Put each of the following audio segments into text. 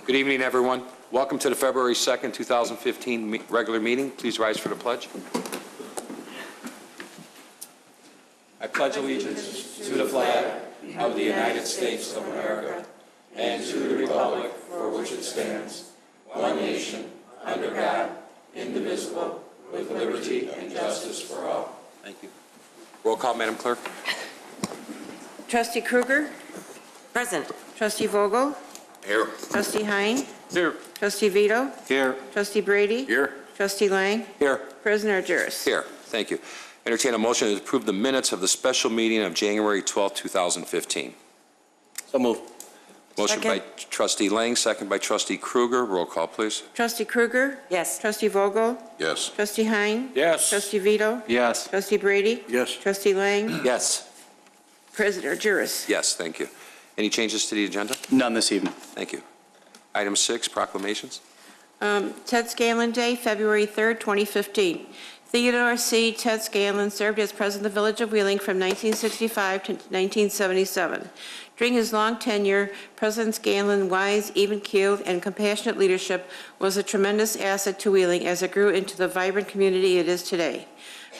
Good evening, everyone. Welcome to the February 2nd, 2015 regular meeting. Please rise for the pledge. I pledge allegiance to the flag of the United States of America and to the republic for which it stands, one nation, under God, indivisible, with liberty and justice for all. Thank you. Roll call, Madam Clerk. Trustee Kruger? Present. Trustee Vogel? Here. Trustee Hein? Here. Trustee Vito? Here. Trustee Brady? Here. Trustee Lang? Here. President Juris? Here. Thank you. Entertain a motion to approve the minutes of the special meeting of January 12, 2015. So moved. Motion by Trustee Lang, second by Trustee Kruger. Roll call, please. Trustee Kruger? Yes. Trustee Vogel? Yes. Trustee Hein? Yes. Trustee Vito? Yes. Trustee Brady? Yes. Trustee Lang? Yes. President Juris? Yes, thank you. Any changes to the agenda? None this evening. Thank you. Item 6, proclamations. Ted Scanlon Day, February 3rd, 2015. Theodore C. Ted Scanlon served as president of the Village of Wheeling from 1965 to 1977. During his long tenure, President Scanlon's wise, even-keeled, and compassionate leadership was a tremendous asset to Wheeling as it grew into the vibrant community it is today.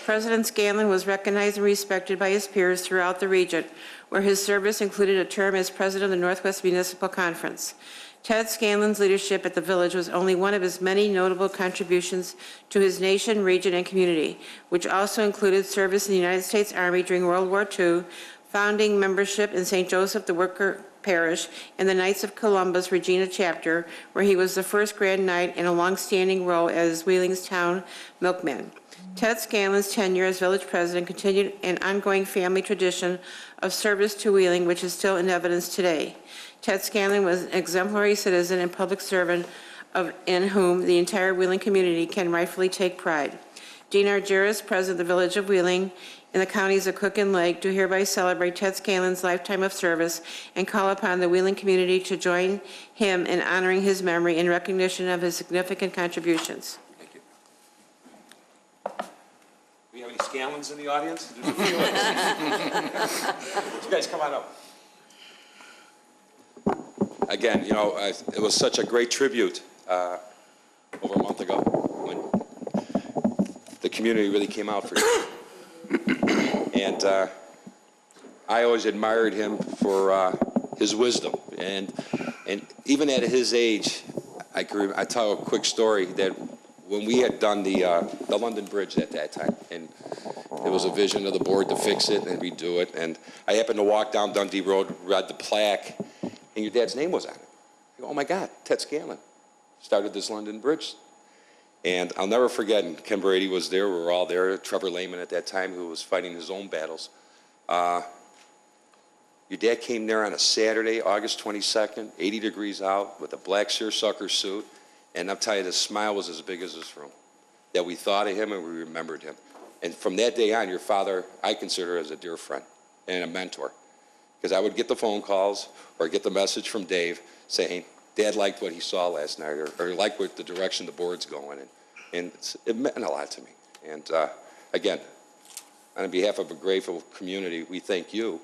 President Scanlon was recognized and respected by his peers throughout the region, where his service included a term as president of the Northwest Municipal Conference. Ted Scanlon's leadership at the village was only one of his many notable contributions to his nation, region, and community, which also included service in the United States Army during World War II, founding membership in St. Joseph the Worker Parish, and the Knights of Columbus Regina chapter, where he was the first Grand Knight in a long-standing role as Wheeling's town milkman. Ted Scanlon's tenure as village president continued an ongoing family tradition of service to Wheeling, which is still in evidence today. Ted Scanlon was an exemplary citizen and public servant in whom the entire Wheeling community can rightfully take pride. Dean Argyris, president of the Village of Wheeling, in the counties of Cook and Lake, do hereby celebrate Ted Scanlon's lifetime of service and call upon the Wheeling community to join him in honoring his memory in recognition of his significant contributions. Thank you. Do we have any Scanlons in the audience? You guys come on up. Again, you know, it was such a great tribute over a month ago when the community really came out for you. And I always admired him for his wisdom. And even at his age, I tell a quick story that when we had done the London Bridge at that time, and it was a vision of the board to fix it and redo it, and I happened to walk down Dundee Road, read the plaque, and your dad's name was on it. I go, oh my God, Ted Scanlon started this London Bridge. And I'll never forget, and Ken Brady was there, we were all there, Trevor Lehman at that time, who was fighting his own battles. Your dad came there on a Saturday, August 22nd, 80 degrees out, with a black seersucker suit, and I'll tell you, the smile was as big as this room, that we thought of him and we remembered him. And from that day on, your father, I consider as a dear friend and a mentor, because I would get the phone calls or get the message from Dave saying, Dad liked what he saw last night, or liked what the direction the board's going in. And it meant a lot to me. And again, on behalf of a grateful community, we thank you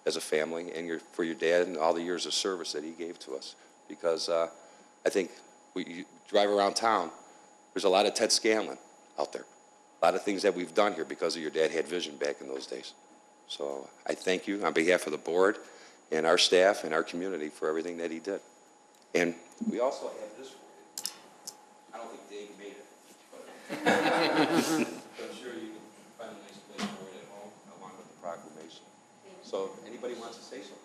as a family and for your dad and all the years of service that he gave to us. Because I think you drive around town, there's a lot of Ted Scanlon out there. A lot of things that we've done here because of your dad had vision back in those days. So I thank you on behalf of the board and our staff and our community for everything that he did. And we also have this for you. I don't think Dave made it, but I'm sure you can find a nice place for it at home along with the proclamation. So if anybody wants to say something?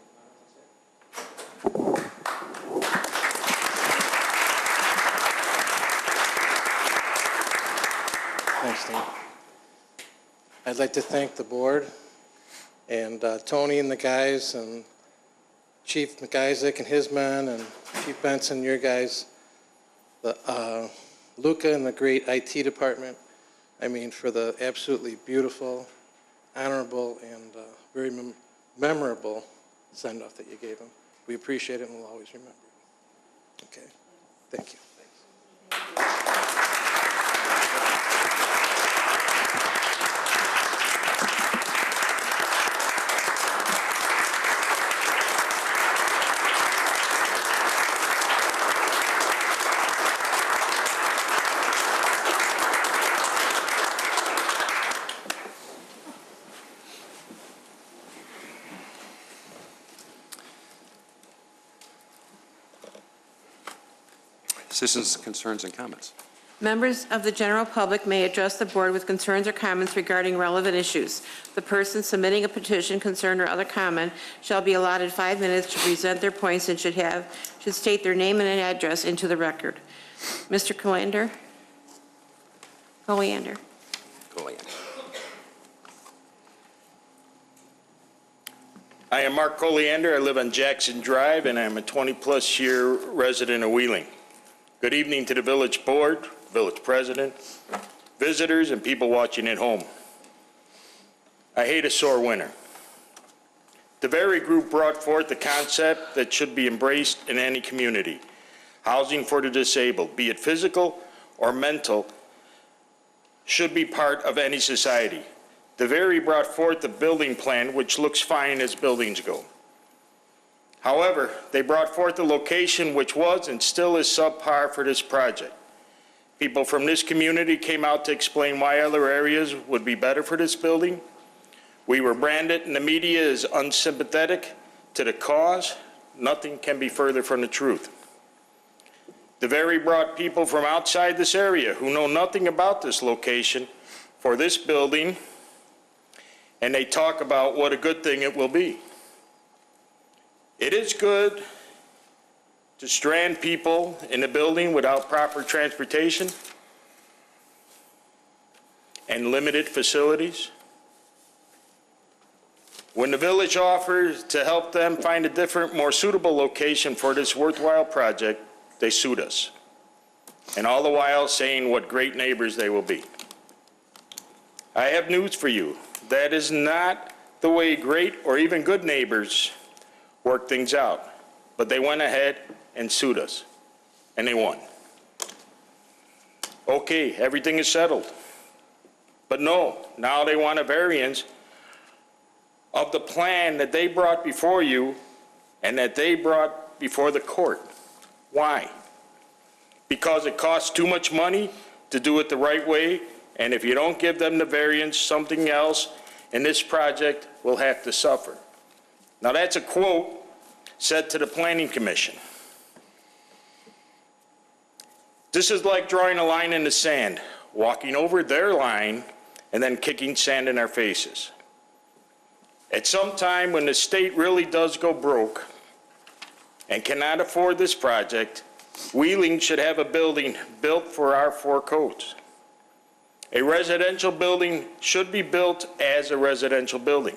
Thanks, Dean. I'd like to thank the board and Tony and the guys and Chief McIsaac and his men and Chief Benson, your guys, Luca and the great IT department, I mean, for the absolutely beautiful, honorable, and very memorable send-off that you gave him. We appreciate it and we'll always remember it. Okay, thank you. Citizens' concerns and comments. Members of the general public may address the board with concerns or comments regarding relevant issues. The person submitting a petition, concern, or other comment shall be allotted 5 minutes to present their points and should state their name and address into the record. Mr. Colander? Colander. I am Mark Colander. I live on Jackson Drive, and I'm a 20-plus year resident of Wheeling. Good evening to the village board, village president, visitors, and people watching at home. I hate a sore winner. The very group brought forth a concept that should be embraced in any community. Housing for the disabled, be it physical or mental, should be part of any society. The very brought forth a building plan which looks fine as buildings go. However, they brought forth a location which was and still is subpar for this project. People from this community came out to explain why other areas would be better for this building. We were branded in the media as unsympathetic to the cause. Nothing can be further from the truth. The very brought people from outside this area who know nothing about this location for this building, and they talk about what a good thing it will be. It is good to strand people in a building without proper transportation and limited facilities. When the village offers to help them find a different, more suitable location for this worthwhile project, they sued us, and all the while saying what great neighbors they will be. I have news for you. That is not the way great or even good neighbors work things out. But they went ahead and sued us, and they won. Okay, everything is settled. But no, now they want a variance of the plan that they brought before you and that they brought before the court. Why? Because it costs too much money to do it the right way, and if you don't give them the variance, something else in this project will have to suffer. Now that's a quote said to the Planning Commission. This is like drawing a line in the sand, walking over their line, and then kicking sand in our faces. At some time when the state really does go broke and cannot afford this project, Wheeling should have a building built for our 4 codes. A residential building should be built as a residential building.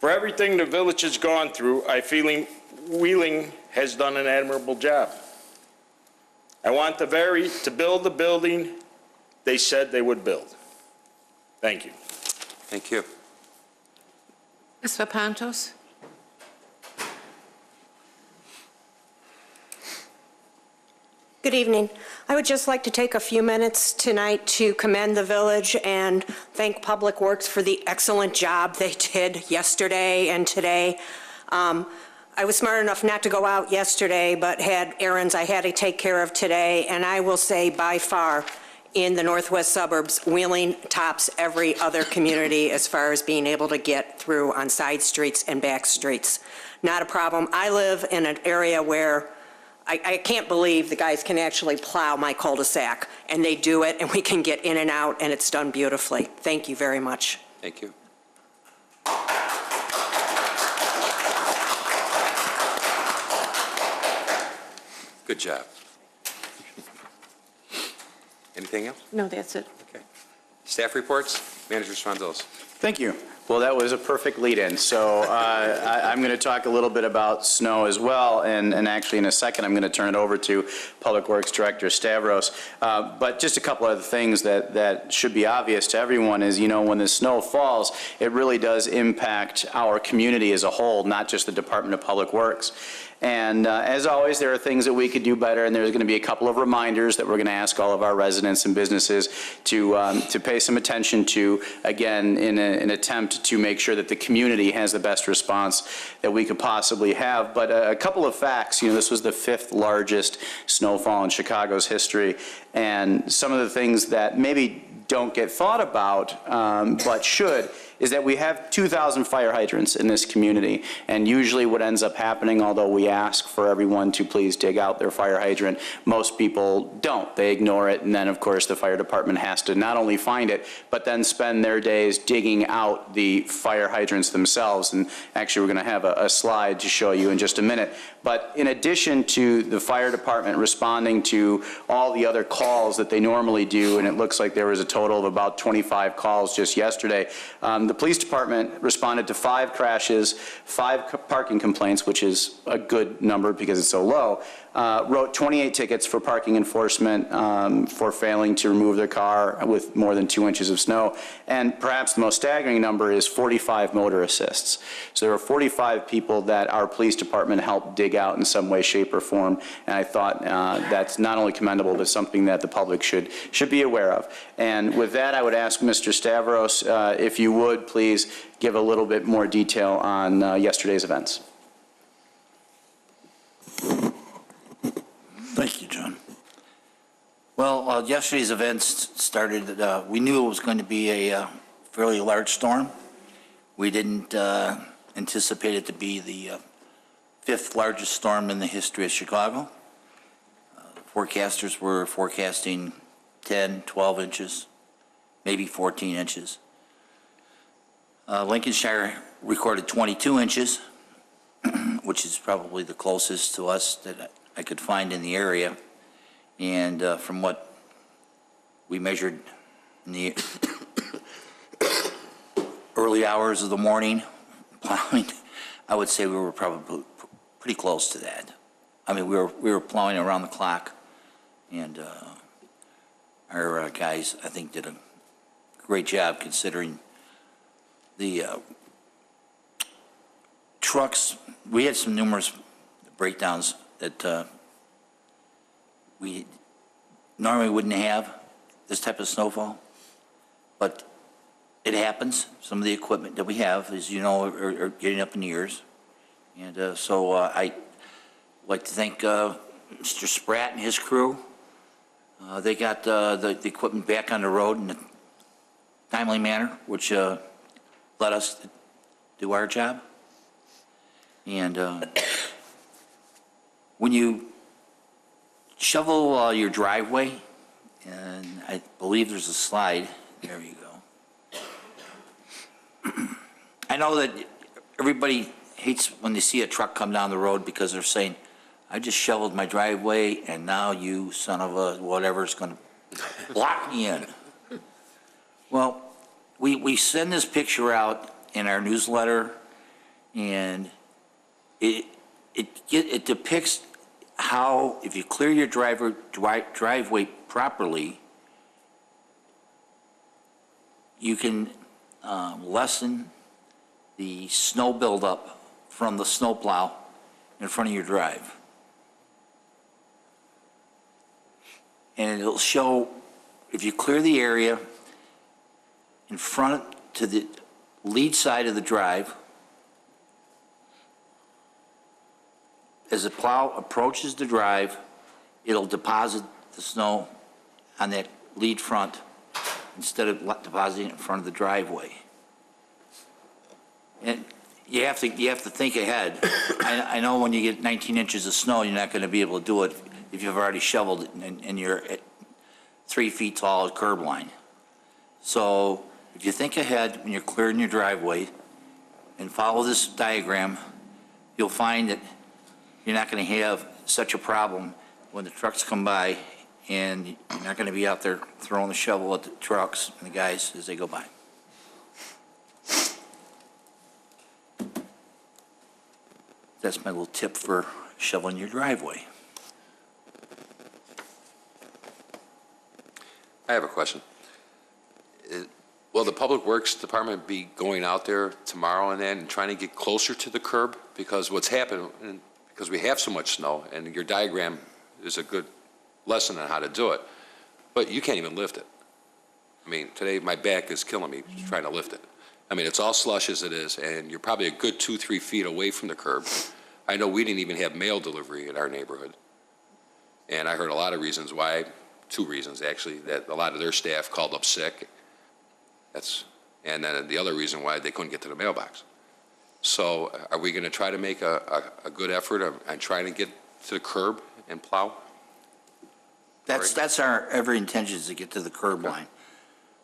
For everything the village has gone through, I feel Wheeling has done an admirable job. I want the to build the building they said they would build. Thank you. Thank you. Ms. Vapantos? Good evening. I would just like to take a few minutes tonight to commend the village and thank Public Works for the excellent job they did yesterday and today. I was smart enough not to go out yesterday, but had errands I had to take care of today, and I will say by far in the northwest suburbs, Wheeling tops every other community as far as being able to get through on side streets and back streets. Not a problem. I live in an area where I can't believe the guys can actually plow my cul-de-sac, and they do it, and we can get in and out, and it's done beautifully. Thank you very much. Thank you. Good job. Anything else? No, that's it. Okay. Staff reports, Manager Swanzels. Thank you. Well, that was a perfect lead-in. So I'm going to talk a little bit about snow as well, and actually in a second I'm going to turn it over to Public Works Director Stavros. But just a couple other things that should be obvious to everyone is, you know, when the snow falls, it really does impact our community as a whole, not just the Department of Public Works. And as always, there are things that we could do better, and there's going to be a couple of reminders that we're going to ask all of our residents and businesses to pay some attention to, again, in an attempt to make sure that the community has the best response that we could possibly have. But a couple of facts, you know, this was the 5th largest snowfall in Chicago's history, And some of the things that maybe don't get thought about, but should, is that we have 2,000 fire hydrants in this community. And usually what ends up happening, although we ask for everyone to please dig out their fire hydrant, most people don't. They ignore it, and then, of course, the fire department has to not only find it, but then spend their days digging out the fire hydrants themselves. And actually, we're going to have a slide to show you in just a minute. But in addition to the fire department responding to all the other calls that they normally do, and it looks like there was a total of about 25 calls just yesterday, the police department responded to 5 crashes, 5 parking complaints, which is a good number because it's so low, wrote 28 tickets for parking enforcement for failing to remove their car with more than 2 inches of snow, and perhaps the most staggering number is 45 motor assists. So there are 45 people that our police department helped dig out in some way, shape, or form, and I thought that's not only commendable, but something that the public should be aware of. And with that, I would ask Mr. Stavros, if you would please give a little bit more detail on yesterday's events. Thank you, John. Well, yesterday's events started, we knew it was going to be a fairly large storm. We didn't anticipate it to be the 5th largest storm in the history of Chicago. Forecasters were forecasting 10, 12 inches, maybe 14 inches. Lincolnshire recorded 22 inches, which is probably the closest to us that I could find in the area. And from what we measured in the early hours of the morning, plowing, I would say we were probably pretty close to that. I mean, we were plowing around the clock, and our guys, I think, did a great job considering the trucks. We had some numerous breakdowns that we normally wouldn't have this type of snowfall, but it happens. Some of the equipment that we have, as you know, are getting up in years. And so I'd like to thank Mr. Spratt and his crew. They got the equipment back on the road in a timely manner, which let us do our job. And when you shovel your driveway, and I believe there's a slide, there you go. I know that everybody hates when they see a truck come down the road because they're saying, I just shoveled my driveway and now you son of a whatever is going to block me in. Well, we send this picture out in our newsletter, and it depicts how, if you clear your driveway properly, you can lessen the snow buildup from the snowplow in front of your drive. And it'll show, if you clear the area in front to the lead side of the drive, as the plow approaches the drive, it'll deposit the snow on that lead front instead of depositing it in front of the driveway. And you have to think ahead. I know when you get 19 inches of snow, you're not going to be able to do it if you've already shoveled it and you're at 3 feet tall at curb line. So if you think ahead when you're clearing your driveway and follow this diagram, you'll find that you're not going to have such a problem when the trucks come by, and you're not going to be out there throwing the shovel at the trucks and the guys as they go by. That's my little tip for shoveling your driveway. I have a question. Will the Public Works Department be going out there tomorrow and then and trying to get closer to the curb? Because what's happened, because we have so much snow, and your diagram is a good lesson on how to do it, but you can't even lift it. I mean, today my back is killing me trying to lift it. I mean, it's all slush as it is, and you're probably a good 2-3 feet away from the curb. I know we didn't even have mail delivery in our neighborhood, and I heard a lot of reasons why two reasons, actually, that a lot of their staff called up sick. And then the other reason why they couldn't get to the mailbox. So are we going to try to make a good effort on trying to get to the curb and plow? That's our every intention is to get to the curb line.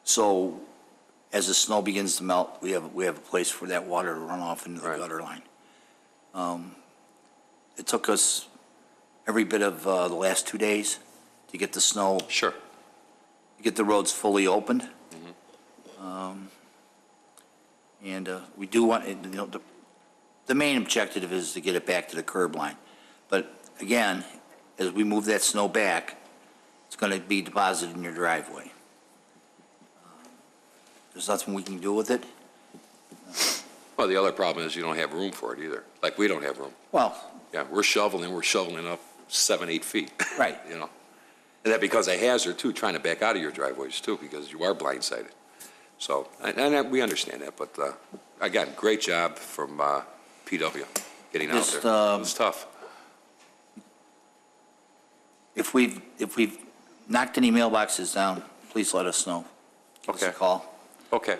So as the snow begins to melt, we have a place for that water to run off into the Right. gutter line. It took us every bit of the last 2 days to get the snow, Sure. to get the roads fully opened. And we do want, the main objective is to get it back to the curb line. But again, as we move that snow back, it's going to be deposited in your driveway. There's nothing we can do with it. Well, the other problem is you don't have room for it either. Like, we don't have room. Well, Yeah, we're shoveling up 7-8 feet. right. You know, and that because a hazard too, trying to back out of your driveways too, because you are blindsided. So, and we understand that, but again, great job from PW getting out Just, there. It was tough. If we've knocked any mailboxes down, please let us know. Give us a Okay. call. Okay.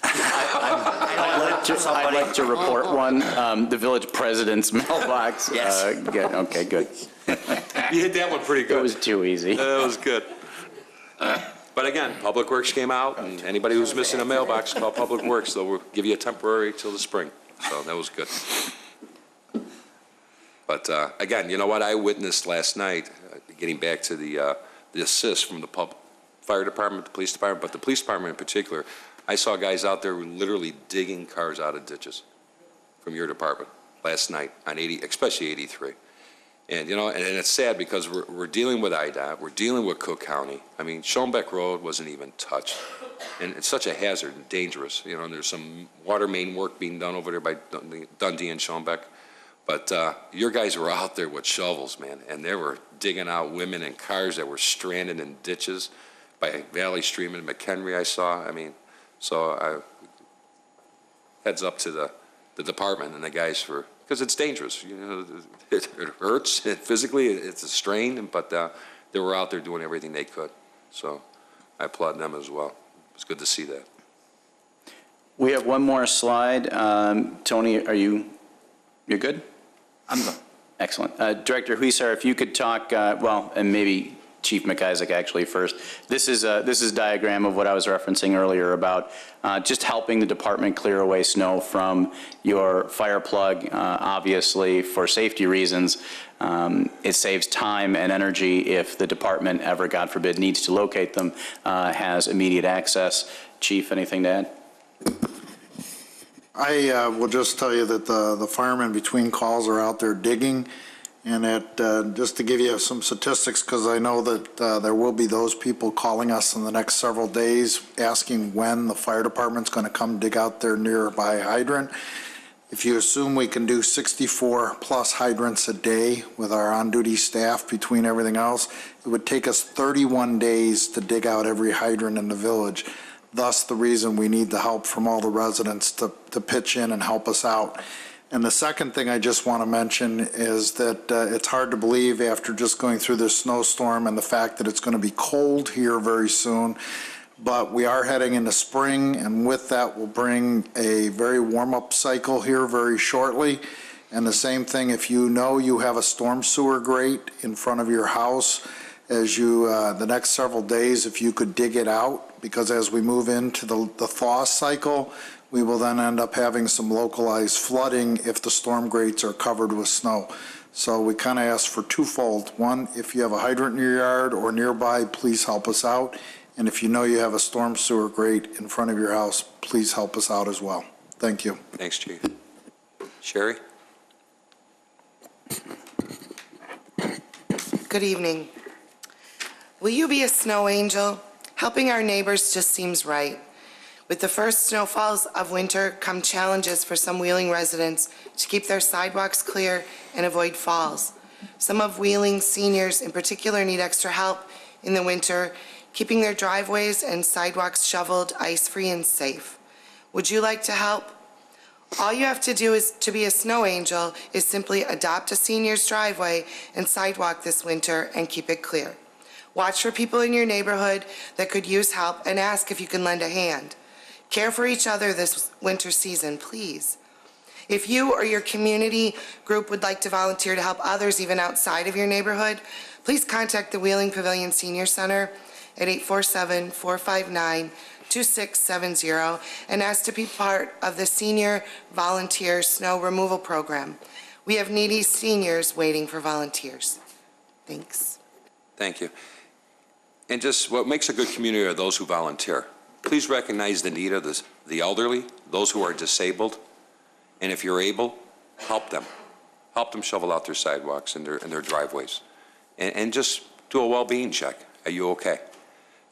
I'd like to report one, the village president's mailbox. Yes. Okay, good. You hit that one pretty It good. was too easy. That was good. But again, Public Works came out, and anybody who's missing a mailbox, call Public Works. They'll give you a temporary till the spring. So that was good. But again, you know what I witnessed last night, getting back to the assist from the fire department, the police department, but the police department in particular, I saw guys out there literally digging cars out of ditches from your department last night on 80, especially 83. And, you know, and it's sad because we're dealing with IDOT, we're dealing with Cook County. I mean, Schoenbeck Road wasn't even touched. And it's such a hazard and dangerous, you know, and there's some water main work being done over there by Dundee and Schoenbeck. But your guys were out there with shovels, man, and they were digging out women and cars that were stranded in ditches by Valley Stream and McHenry, I saw. I mean, so heads up to the department and the guys for, because it's dangerous, you know, it hurts physically, it's a strain, but they were out there doing everything they could. So I applaud them as well. It's good to see that. We have one more slide. Tony, you're good? I'm done. Excellent. Director Huizar, if you could talk, and maybe Chief McIsaac actually first. This is a diagram of what I was referencing earlier about just helping the department clear away snow from your fire plug, obviously for safety reasons. It saves time and energy if the department ever, God forbid, needs to locate them, has immediate access. Chief, anything to add? I will just tell you that the firemen between calls are out there digging, and that, just to give you some statistics, because I know that there will be those people calling us in the next several days asking when the fire department's going to come dig out their nearby hydrant. If you assume we can do 64-plus hydrants a day with our on-duty staff between everything else, it would take us 31 days to dig out every hydrant in the village. Thus, the reason we need the help from all the residents to pitch in and help us out. And the second thing I just want to mention is that it's hard to believe after just going through this snowstorm and the fact that it's going to be cold here very soon, but we are heading into spring, and with that will bring a very warm-up cycle here very shortly. And the same thing, if you know you have a storm sewer grate in front of your house, as you, the next several days, if you could dig it out, because as we move into the thaw cycle, we will then end up having some localized flooding if the storm grates are covered with snow. So we kind of ask for twofold. One, if you have a hydrant in your yard or nearby, please help us out. And if you know you have a storm sewer grate in front of your house, please help us out as well. Thank you. Thanks, Chief. Sherry? Good evening. Will you be a snow angel? Helping our neighbors just seems right. With the first snowfalls of winter come challenges for some Wheeling residents to keep their sidewalks clear and avoid falls. Some of Wheeling's seniors in particular need extra help in the winter, keeping their driveways and sidewalks shoveled, ice-free, and safe. Would you like to help? All you have to do to be a snow angel is simply adopt a senior's driveway and sidewalk this winter and keep it clear. Watch for people in your neighborhood that could use help and ask if you can lend a hand. Care for each other this winter season, please. If you or your community group would like to volunteer to help others even outside of your neighborhood, please contact the Wheeling Pavilion Senior Center at 847-459-2670 and ask to be part of the Senior Volunteer Snow Removal Program. We have needy seniors waiting for volunteers. Thanks. Thank you. And just what makes a good community are those who volunteer. Please recognize the need of the elderly, those who are disabled, and if you're able, help them. Help them shovel out their sidewalks and their driveways. And just do a well-being check. Are you okay?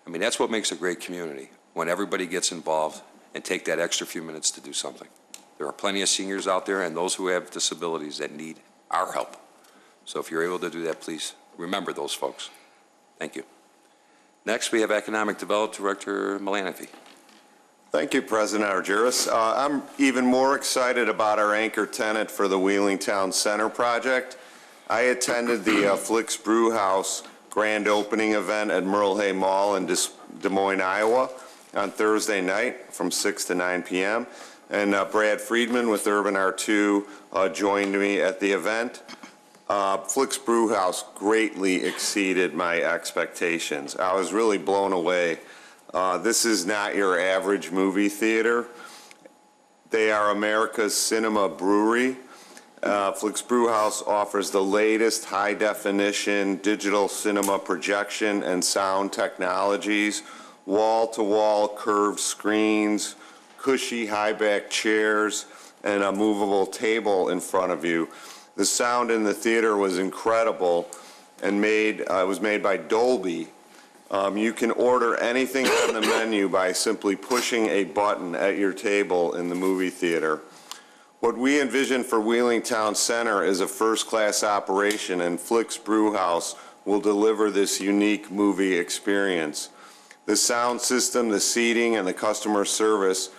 I mean, that's what makes a great community, when everybody gets involved and take that extra few minutes to do something. There are plenty of seniors out there and those who have disabilities that need our help. So if you're able to do that, please remember those folks. Thank you. Next, we have Economic Development Director Malanaphy. Thank you, President Argyris. I'm even more excited about our anchor tenant for the Wheeling Town Center project. I attended the Flicks Brew House grand opening event at Merle Hay Mall in Des Moines, Iowa on Thursday night from 6 to 9 p.m. And Brad Friedman with Urban R2 joined me at the event. Flicks Brew House greatly exceeded my expectations. I was really blown away. This is not your average movie theater. They are America's cinema brewery. Flicks Brew House offers the latest high-definition digital cinema projection and sound technologies, wall-to-wall curved screens, cushy high-back chairs, and a movable table in front of you. The sound in the theater was incredible and was made by Dolby. You can order anything on the menu by simply pushing a button at your table in the movie theater. What we envision for Wheeling Town Center is a first-class operation, and Flicks Brew House will deliver this unique movie experience. The sound system, the seating, and the customer service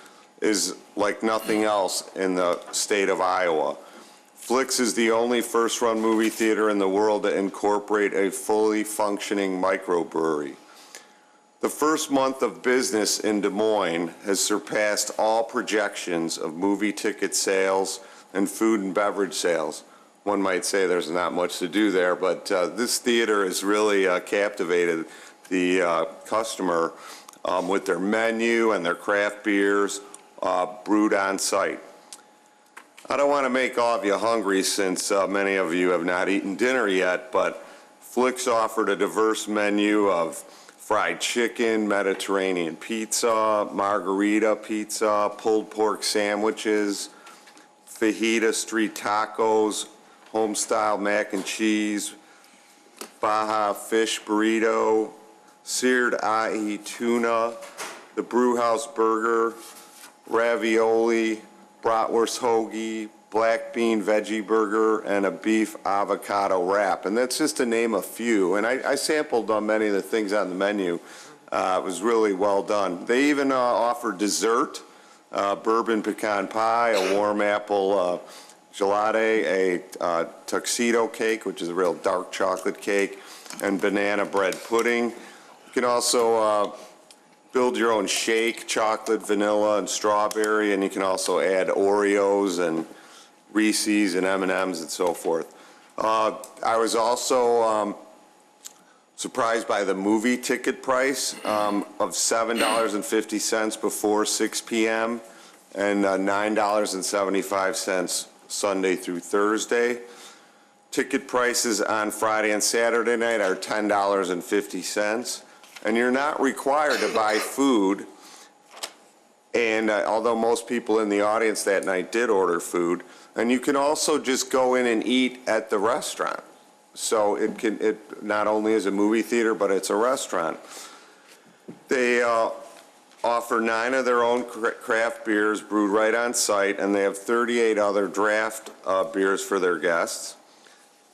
is like nothing else in the state of Iowa. Flicks is the only first-run movie theater in the world to incorporate a fully functioning microbrewery. The first month of business in Des Moines has surpassed all projections of movie ticket sales and food and beverage sales. One might say there's not much to do there, but this theater has really captivated the customer with their menu and their craft beers brewed on site. I don't want to make all of you hungry since many of you have not eaten dinner yet, but Flicks offered a diverse menu of fried chicken, Mediterranean pizza, margarita pizza, pulled pork sandwiches, fajita street tacos, home-style mac and cheese, Baja fish burrito, seared ahi tuna, the Brewhouse burger, ravioli, bratwurst hoagie, black bean veggie burger, and a beef avocado wrap. And that's just to name a few. And I sampled many of the things on the menu. It was really well done. They even offer dessert, bourbon pecan pie, a warm apple gelati, a tuxedo cake, which is a real dark chocolate cake, and banana bread pudding. You can also build your own shake, chocolate, vanilla, and strawberry, and you can also add Oreos and Reese's and M&Ms and so forth. I was also surprised by the movie ticket price of $7.50 before 6 p.m. and $9.75 Sunday through Thursday. Ticket prices on Friday and Saturday night are $10.50, and you're not required to buy food. And although most people in the audience that night did order food, and you can also just go in and eat at the restaurant. So it not only is a movie theater, but it's a restaurant. They offer 9 of their own craft beers brewed right on site, and they have 38 other draft beers for their guests.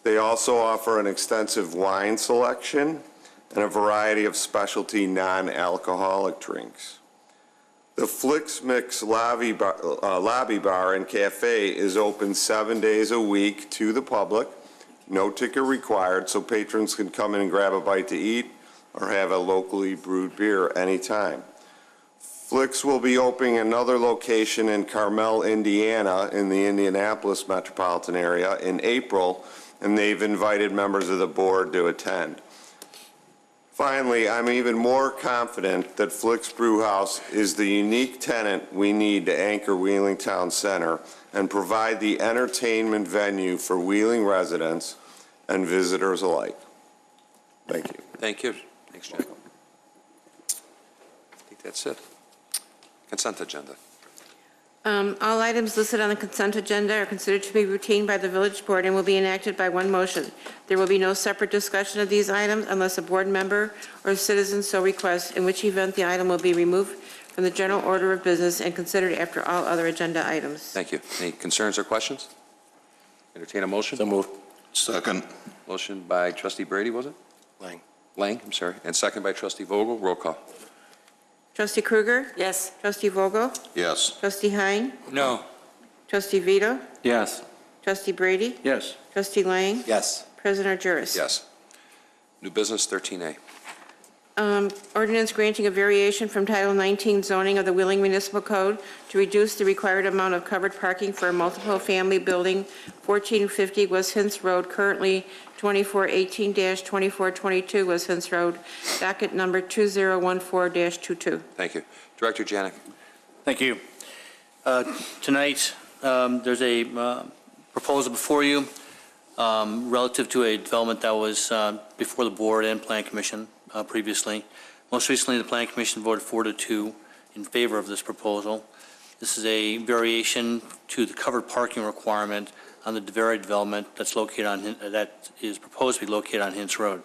They also offer an extensive wine selection and a variety of specialty non-alcoholic drinks. The Flicks Mix lobby bar and cafe is open 7 days a week to the public, no ticket required, so patrons can come in and grab a bite to eat, or have a locally brewed beer anytime. Flicks will be opening another location in Carmel, Indiana, in the Indianapolis metropolitan area in April, and they've invited members of the board to attend. Finally, I'm even more confident that Flicks Brewhouse is the unique tenant we need to anchor Wheeling Town Center and provide the entertainment venue for Wheeling residents and visitors alike. Thank you. Thank you. Thanks, Jack. I think that's it. Consent agenda. All items listed on the consent agenda are considered to be routine by the village board and will be enacted by one motion. There will be no separate discussion of these items unless a board member or citizen so requests, in which event the item will be removed from the general order of business and considered after all other agenda items. Thank you. Any concerns or questions? Entertain a motion? So moved. Second. Motion by trustee Brady, was it? Lang. Lang, I'm sorry. And second by trustee Vogel. Roll call. Trustee Krueger? Yes. Trustee Vogel? Yes. Trustee Hein? No. Trustee Vito? Yes. Trustee Brady? Yes. Trustee Lang? Yes. President Argyris? Yes. New business 13A. Ordinance granting a variation from Title 19 zoning of the Wheeling Municipal Code to reduce the required amount of covered parking for a multiple-family building, 1450 West Hints Road, currently 2418-2422 West Hints Road, docket number 2014-22. Thank you. Director Janik. Thank you. Tonight, there's a proposal before you relative to a development that was before the board and Plan Commission previously. Most recently, the Plan Commission voted 4-2 in favor of this proposal. This is a variation to the covered parking requirement on the DeVere development that's located on, that is proposed to be located on Hints Road.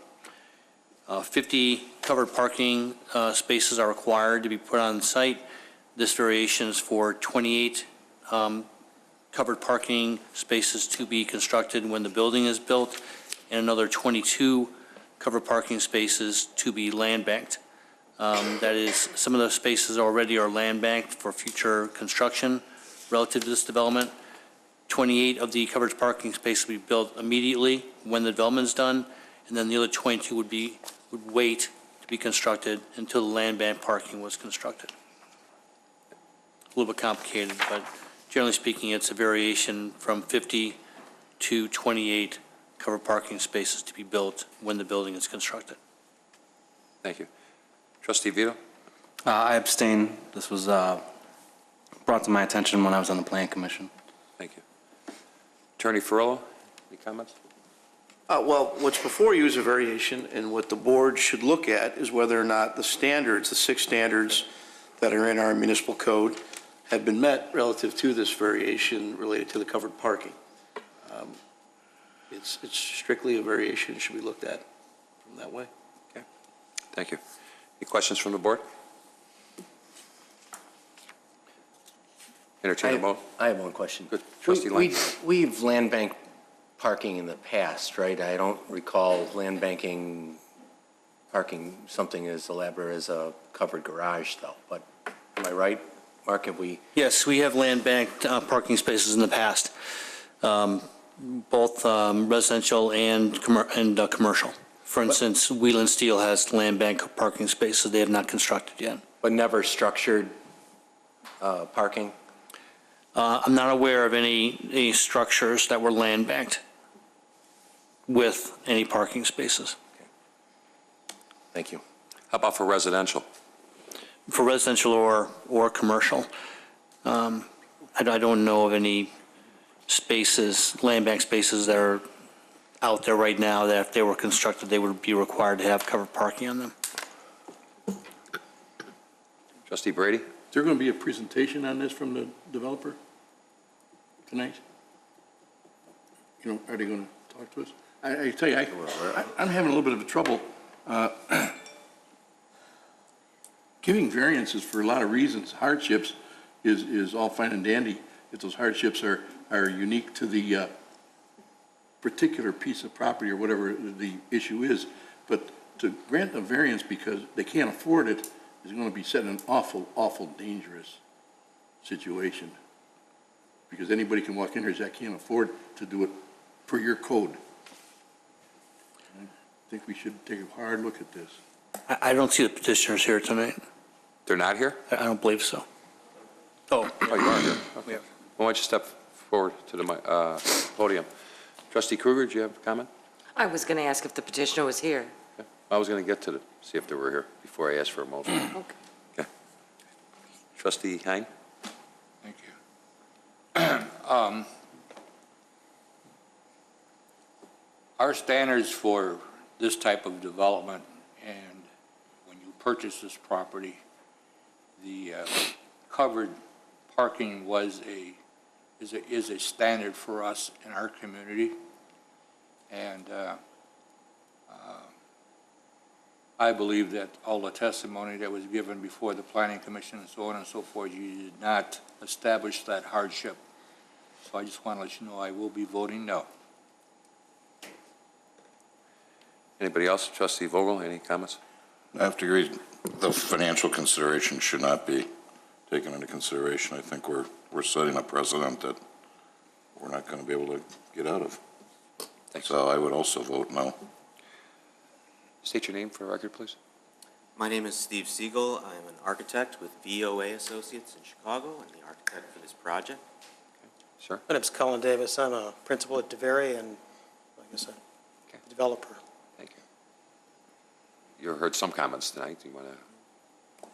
50 covered parking spaces are required to be put on site. This variation is for 28 covered parking spaces to be constructed when the building is built, and another 22 covered parking spaces to be land banked. That is, some of those spaces already are land banked for future construction relative to this development. 28 of the covered parking spaces will be built immediately when the development is done, and then the other 22 would wait to be constructed until the land bank parking was constructed. A little bit complicated, but generally speaking, it's a variation from 50 to 28 covered parking spaces to be built when the building is constructed. Thank you. Trustee Vito? I abstain. This was brought to my attention when I was on the Plan Commission. Thank you. Attorney Ferrello, any comments? Well, what's before you is a variation, and what the board should look at is whether or not the standards, the 6 standards that are in our municipal code, have been met relative to this variation related to the covered parking. It's strictly a variation, should be looked at from that way. Okay. Thank you. Any questions from the board? Entertain a motion. I have one question. Good. Trustee Lang. We've land bank parking in the past, right? I don't recall land banking parking something as elaborate as a covered garage, though. But am I right, Mark? Have we? Yes, we have land banked parking spaces in the past, both residential and commercial. For instance, Wheeling Steel has land bank parking spaces they have not constructed yet. But never structured parking? I'm not aware of any structures that were land banked with any parking spaces. Thank you. How about for residential? For residential or commercial, I don't know of any spaces, land bank spaces that are out there right now that if they were constructed, they would be required to have covered parking on them. Trustee Brady? Is there going to be a presentation on this from the developer tonight? You know, are they going to talk to us? I tell you, I'm having a little bit of trouble giving variances for a lot of reasons. Hardships is all fine and dandy if those hardships are unique to the particular piece of property or whatever the issue is. But to grant a variance because they can't afford it is going to be set in an awful, awful dangerous situation. Because anybody can walk in here and say, I can't afford to do it per your code. I think we should take a hard look at this. I don't see the petitioners here tonight. They're not here? I don't believe so. Oh, Oh, you are here. Okay. Yeah. Why don't you step forward to the podium? Trustee Kruger, do you have a comment? I was going to ask if the petitioner was here. Yeah. I was going to get to see if they were here before I asked for a motion. Okay. Okay. Trustee Hein? Thank you. Our standards for this type of development, and when you purchase this property, the covered parking is a standard for us in our community. And I believe that all the testimony that was given before the Planning Commission and so on and so forth, you did not establish that hardship. So I just want to let you know I will be voting no. Anybody else? Trustee Vogel, any comments? I have to agree, the financial consideration should not be taken into consideration. I think we're setting a precedent that we're not going to be able to get out of. Thanks. So I would also vote no. State your name for the record, please. My name is Steve Siegel. I'm an architect with VOA Associates in Chicago. I'm the architect for this project. Sir? My name's Colin Davis. I'm a principal at DeVere and, like I said, developer. Thank you. You heard some comments tonight. Do you want to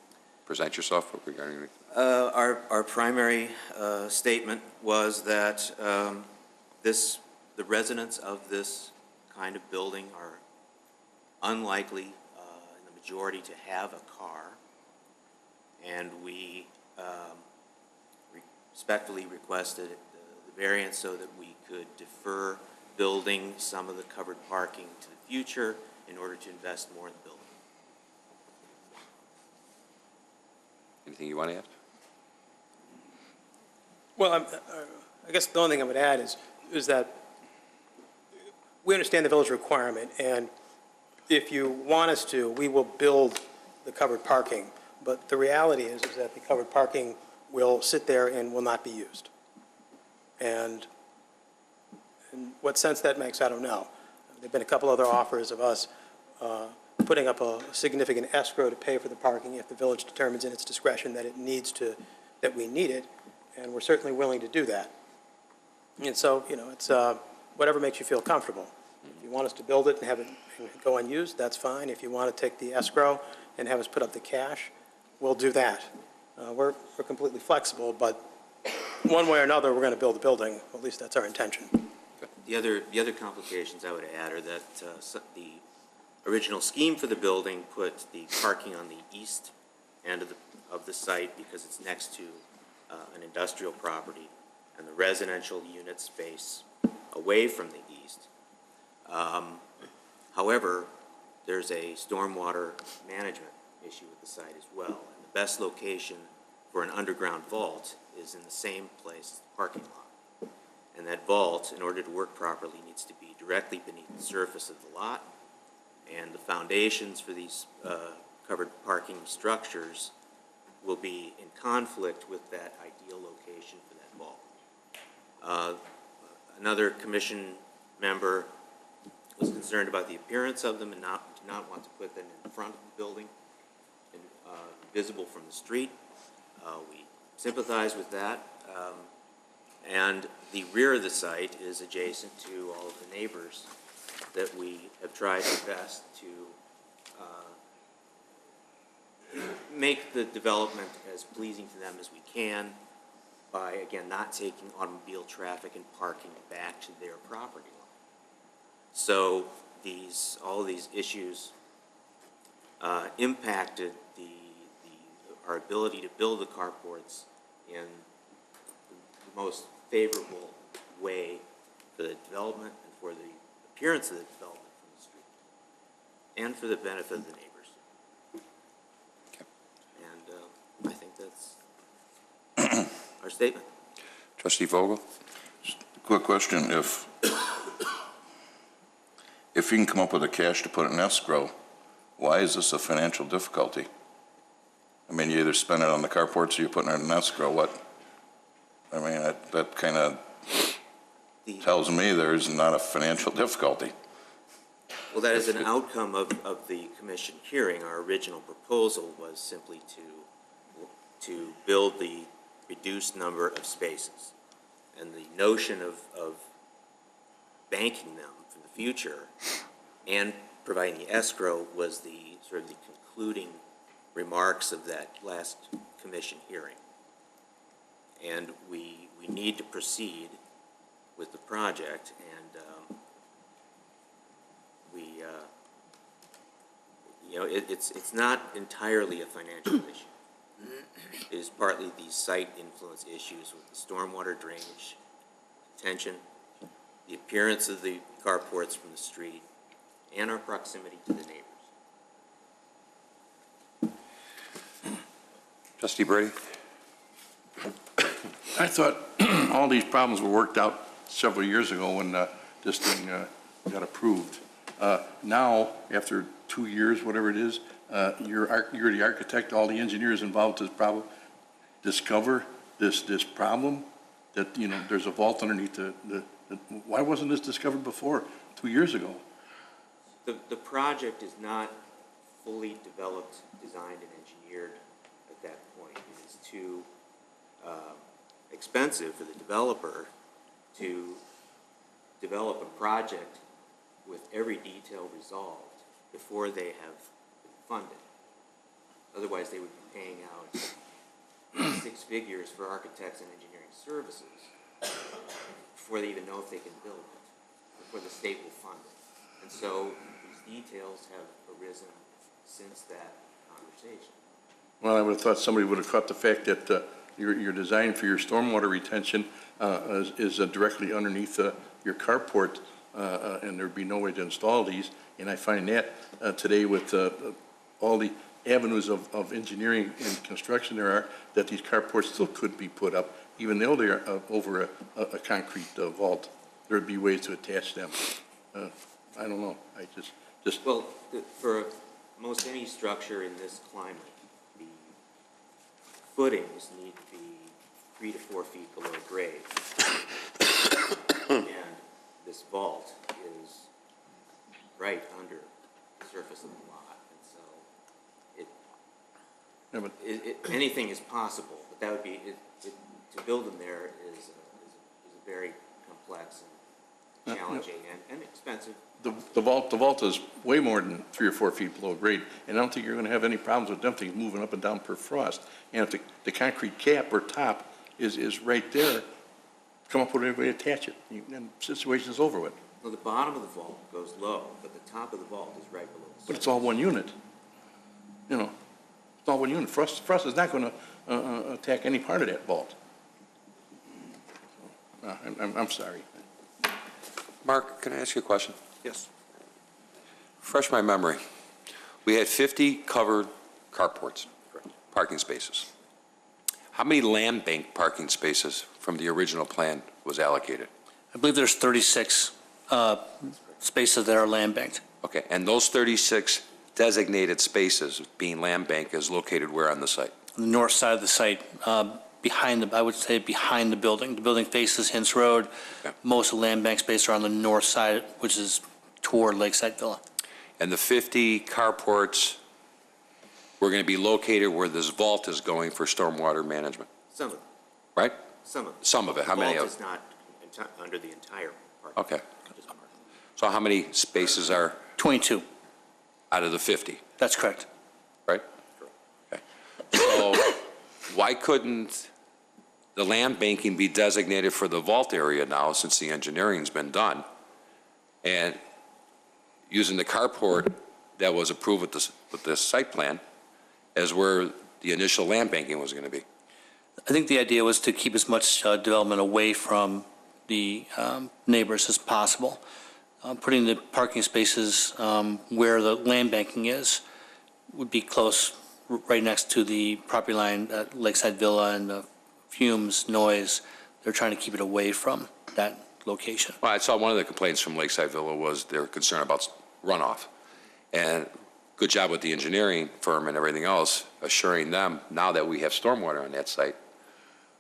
present yourself regarding? Our primary statement was that the residents of this kind of building are unlikely, in the majority, to have a car, and we respectfully requested the variance so that we could defer building some of the covered parking to the future in order to invest more in the building. Anything you want to add? Well, I guess the only thing I would add is that we understand the village requirement, and if you want us to, we will build the covered parking. But the reality is that the covered parking will sit there and will not be used. And in what sense that makes, I don't know. There have been a couple other offers of us putting up a significant escrow to pay for the parking if the village determines in its discretion that that we need it, and we're certainly willing to do that. And so, it's whatever makes you feel comfortable. If you want us to build it and have it go unused, that's fine. If you want to take the escrow and have us put up the cash, we'll do that. We're completely flexible, but one way or another, we're going to build the building. At least that's our intention. The other complications I would add are that the original scheme for the building put the parking on the east end of the site because it's next to an industrial property, and the residential unit space away from the east. However, there's a stormwater management issue with the site as well, and the best location for an underground vault is in the same place as the parking lot. And that vault, in order to work properly, needs to be directly beneath the surface of the lot, and the foundations for these covered parking structures will be in conflict with that ideal location for that vault. Another commission member was concerned about the appearance of them and did not want to put them in front of the building and visible from the street. We sympathize with that. And the rear of the site is adjacent to all of the neighbors that we have tried our best to make the development as pleasing to them as we can by, again, not taking automobile traffic and parking back to their property line. So all these issues impacted our ability to build the carports in the most favorable way for the development and for the appearance of the development from the street, and for the benefit of the neighbors. Okay. And I think that's our statement. Trustee Vogel? Quick question, if you can come up with the cash to put in escrow, why is this a financial difficulty? I mean, you either spend it on the carports or you're putting it in escrow. That kind of tells me there's not a financial difficulty. Well, that is an outcome of the commission hearing. Our original proposal was simply to build the reduced number of spaces. And the notion of banking them for the future and providing the escrow was the sort of the concluding remarks of that last commission hearing. And we need to proceed with the project, and it's not entirely a financial issue. It is partly the site influence issues with the stormwater drainage, tension, the appearance of the carports from the street, and our proximity to the neighbors. Trustee Brady? I thought all these problems were worked out several years ago when this thing got approved. Now, after 2 years, whatever it is, you're the architect, all the engineers involved with this problem, discover this problem, that, there's a vault underneath why wasn't this discovered before, 2 years ago? The project is not fully developed, designed, and engineered at that point. It is too expensive for the developer to develop a project with every detail resolved before they have been funded. Otherwise, they would be paying out 6 figures for architects and engineering services before they even know if they can build it, before the state will fund it. And so these details have arisen since that conversation. Well, I would have thought somebody would have caught the fact that your design for your stormwater retention is directly underneath your carport, and there'd be no way to install these. And I find that today with all the avenues of engineering and construction there are, that these carports still could be put up, even though they are over a concrete vault. There'd be ways to attach them. I don't know. I just. Well, for most any structure in this climate, the footings need to be 3 to 4 feet below grade. And this vault is right under the surface of the lot. And so anything is possible, but that would be, to build them there is a very complex and challenging and expensive. The vault is way more than 3 or 4 feet below grade, and I don't think you're going to have any problems with them things moving up and down per frost. And if the concrete cap or top is right there, come up with a way to attach it, and the situation is over with. Well, the bottom of the vault goes low, but the top of the vault is right below the surface. But it's all one unit. It's all one unit. Frost is not going to attack any part of that vault. I'm sorry. Mark, can I ask you a question? Yes. Refresh my memory. We had 50 covered carports, parking spaces. How many land bank parking spaces from the original plan was allocated? I believe there's 36 spaces that are land banked. Okay, and those 36 designated spaces being land bank is located where on the site? On the north side of the site, I would say behind the building. The building faces Hintz Road. Okay. Most of the land bank space are on the north side, which is toward Lakeside Villa. And the 50 carports were going to be located where this vault is going for stormwater management, Some of them. right? Some of them. Some of it. How many The of vault is not under the entire parking. Okay. So how many spaces are 22. out of the 50, That's correct. right? Okay. So why couldn't the land banking be designated for the vault area now, since the engineering's been done? And using the carport that was approved with this site plan as where the initial land banking was going to be? I think the idea was to keep as much development away from the neighbors as possible. Putting the parking spaces where the land banking is would be close, right next to the property line at Lakeside Villa, and the fumes, noise, they're trying to keep it away from that location. Well, I saw one of the complaints from Lakeside Villa was their concern about runoff. And good job with the engineering firm and everything else, assuring them now that we have stormwater on that site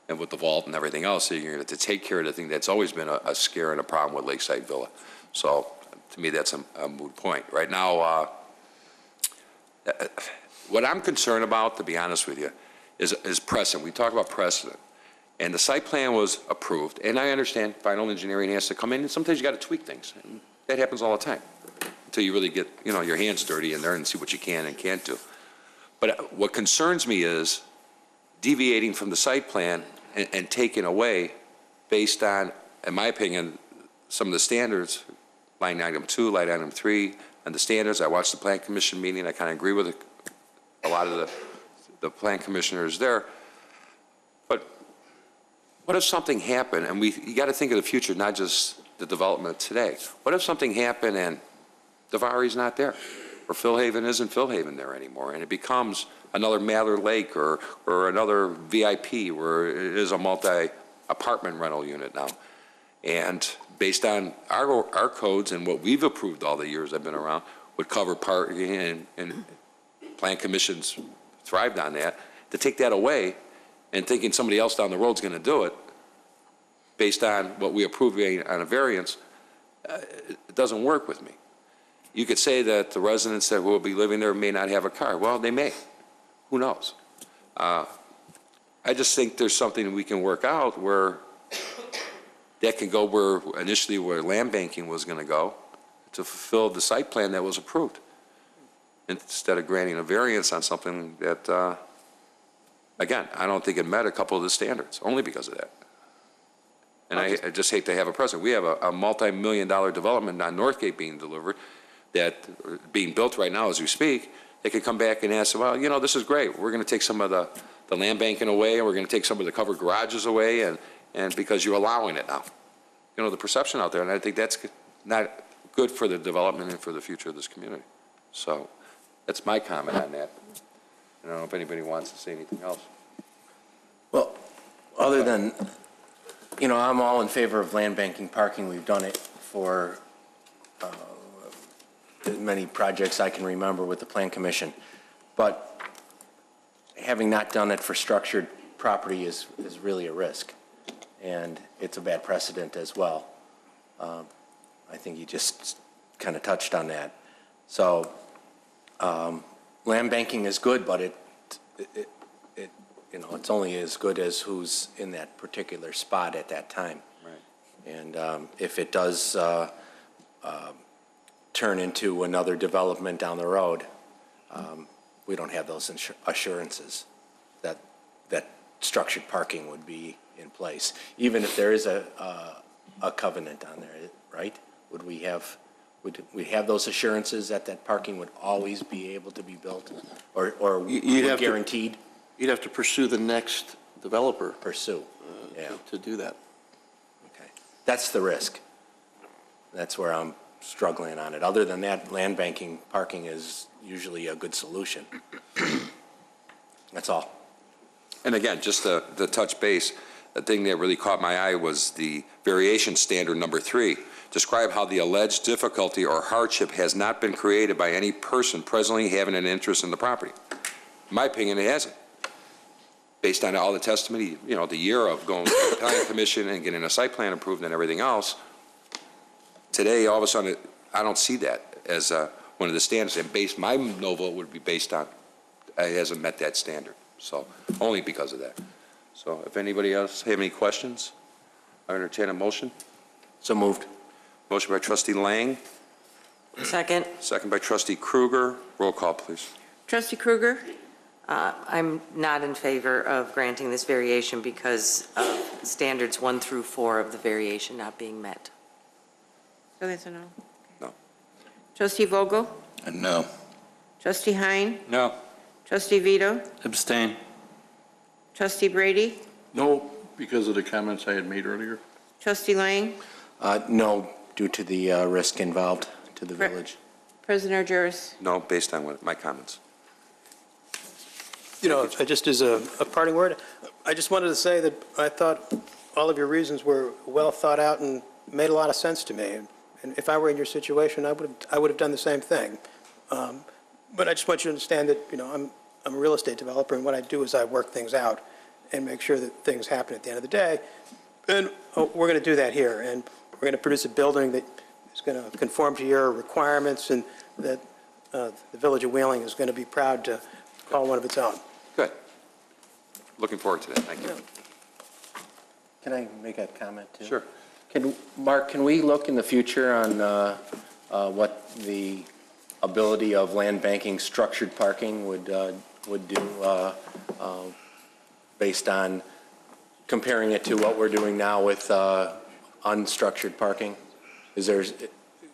and with the vault and everything else, so you're going to take care of the thing that's always been a scare and a problem with Lakeside Villa. So to me, that's a moot point. Right now, what I'm concerned about, to be honest with you, is precedent. We talk about precedent. And the site plan was approved, and I understand final engineering has to come in, and sometimes you got to tweak things. And that happens all the time, until you really get, your hands dirty in there and see what you can and can't do. But what concerns me is deviating from the site plan and taking away based on, in my opinion, some of the standards, line item 2, line item 3, and the standards. I watched the Plan Commission meeting. I kind of agree with a lot of the Plan Commissioners there. But what if something happened, and you got to think of the future, not just the development today. What if something happened and Davari's not there, or Philhaven isn't Philhaven there anymore, and it becomes another Mather Lake or another VIP where it is a multi-apartment rental unit now. And based on our codes and what we've approved all the years I've been around, would cover parking, and Plan Commissions thrived on that. To take that away and thinking somebody else down the road is going to do it based on what we approve on a variance, it doesn't work with me. You could say that the residents that will be living there may not have a car. Well, they may. Who knows? I just think there's something we can work out where that can go where initially where land banking was going to go to fulfill the site plan that was approved, instead of granting a variance on something that, again, I don't think it met a couple of the standards, only because of that. And I just hate to have a precedent. We have a multi-million-dollar development on Northgate being delivered, that being built right now as we speak. They could come back and ask, well, this is great. We're going to take some of the land banking away, and we're going to take some of the covered garages away, and because you're allowing it now. The perception out there, and I think that's not good for the development and for the future of this community. So that's my comment on that. I don't know if anybody wants to say anything else. Well, other than, I'm all in favor of land banking parking. We've done it for as many projects I can remember with the Plan Commission. But having not done it for structured property is really a risk. And it's a bad precedent as well. I think you just kind of touched on that. So land banking is good, but it's only as good as who's in that particular spot at that time. Right. And if it does turn into another development down the road, we don't have those assurances that structured parking would be in place, even if there is a covenant on there, right? Would we have those assurances that parking would always be able to be built, or guaranteed? You'd have to pursue the next developer. To do that. Okay, that's the risk. That's where I'm struggling on it. Other than that, land banking parking is usually a good solution. That's all. And again, just to touch base, the thing that really caught my eye was the variation standard number 3. Describe how the alleged difficulty or hardship has not been created by any person presently having an interest in the property. In my opinion, it hasn't. Based on all the testimony, the year of going to the Planning Commission and getting a site plan approved and everything else, today, all of a sudden, I don't see that as one of the standards. And my no vote would be based on it hasn't met that standard. So only because of that. So if anybody else have any questions, I entertain a motion. So moved. Motion by Trustee Lang. Second. Second by Trustee Kruger. Roll call, please. Trustee Kruger? I'm not in favor of granting this variation because of standards 1 through 4 of the variation not being met. So that's a no? No. Trustee Vogel? No. Trustee Hein? No. Trustee Vito? Abstain. Trustee Brady? No, because of the comments I had made earlier. Trustee Lang? No, due to the risk involved to the village. President Juris? No, based on my comments. Just as a parting word, I just wanted to say that I thought all of your reasons were well thought out and made a lot of sense to me. And if I were in your situation, I would have done the same thing. But I just want you to understand that, I'm a real estate developer, and what I do is I work things out and make sure that things happen at the end of the day. And we're going to do that here, and we're going to produce a building that is going to conform to your requirements, and that the Village of Wheeling is going to be proud to call one of its own. Good. Looking forward to that. Thank you. Can I make a comment too? Sure. Mark, can we look in the future on what the ability of land banking structured parking would do based on comparing it to what we're doing now with unstructured parking?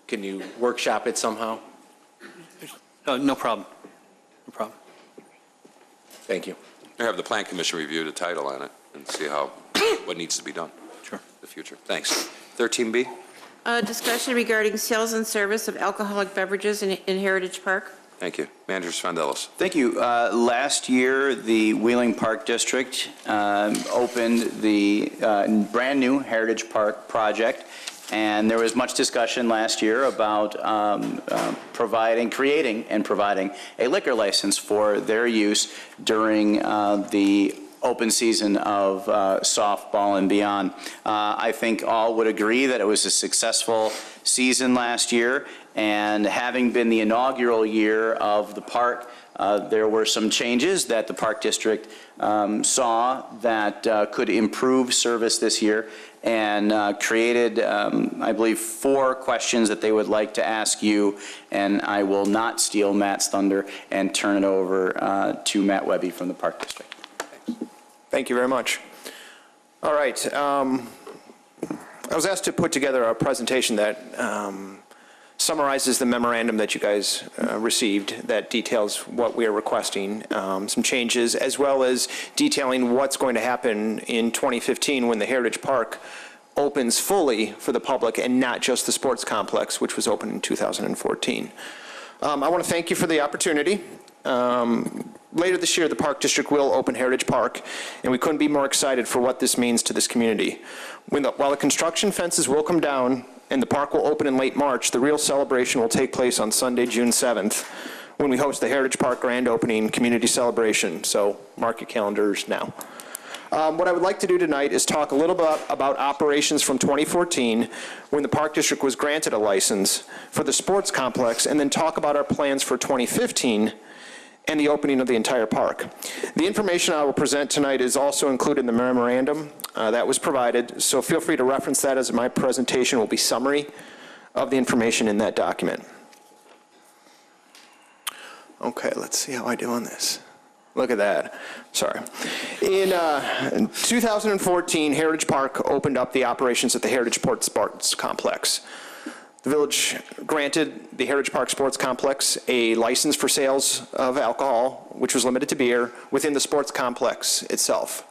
Can you workshop it somehow? No problem. No problem. Thank you. I have the Plan Commission review the title on it and see what needs to be done. Sure. In the future. Thanks. 13B? Discussion regarding sales and service of alcoholic beverages in Heritage Park. Thank you. Manager Svendelis. Thank you. Last year, the Wheeling Park District opened the brand-new Heritage Park project, and there was much discussion last year about creating and providing a liquor license for their use during the open season of softball and beyond. I think all would agree that it was a successful season last year, and having been the inaugural year of the park, there were some changes that the Park District saw that could improve service this year, and created, I believe, 4 questions that they would like to ask you, and I will not steal Matt's thunder and turn it over to Matt Webby from the Park District. Thank you very much. All right. I was asked to put together a presentation that summarizes the memorandum that you guys received that details what we are requesting, some changes, as well as detailing what's going to happen in 2015 when the Heritage Park opens fully for the public and not just the sports complex, which was opened in 2014. I want to thank you for the opportunity. Later this year, the Park District will open Heritage Park, and we couldn't be more excited for what this means to this community. While the construction fences will come down and the park will open in late March, the real celebration will take place on Sunday, June 7th, when we host the Heritage Park Grand Opening Community Celebration, so mark your calendars now. What I would like to do tonight is talk a little bit about operations from 2014, when the Park District was granted a license for the sports complex, and then talk about our plans for 2015 and the opening of the entire park. The information I will present tonight is also included in the memorandum that was provided, so feel free to reference that, as my presentation will be summary of the information in that document. Okay, let's see how I do on this. Look at that. Sorry. In 2014, Heritage Park opened up the operations at the Heritage Port Sports Complex. The village granted the Heritage Park Sports Complex a license for sales of alcohol, which was limited to beer, within the sports complex itself.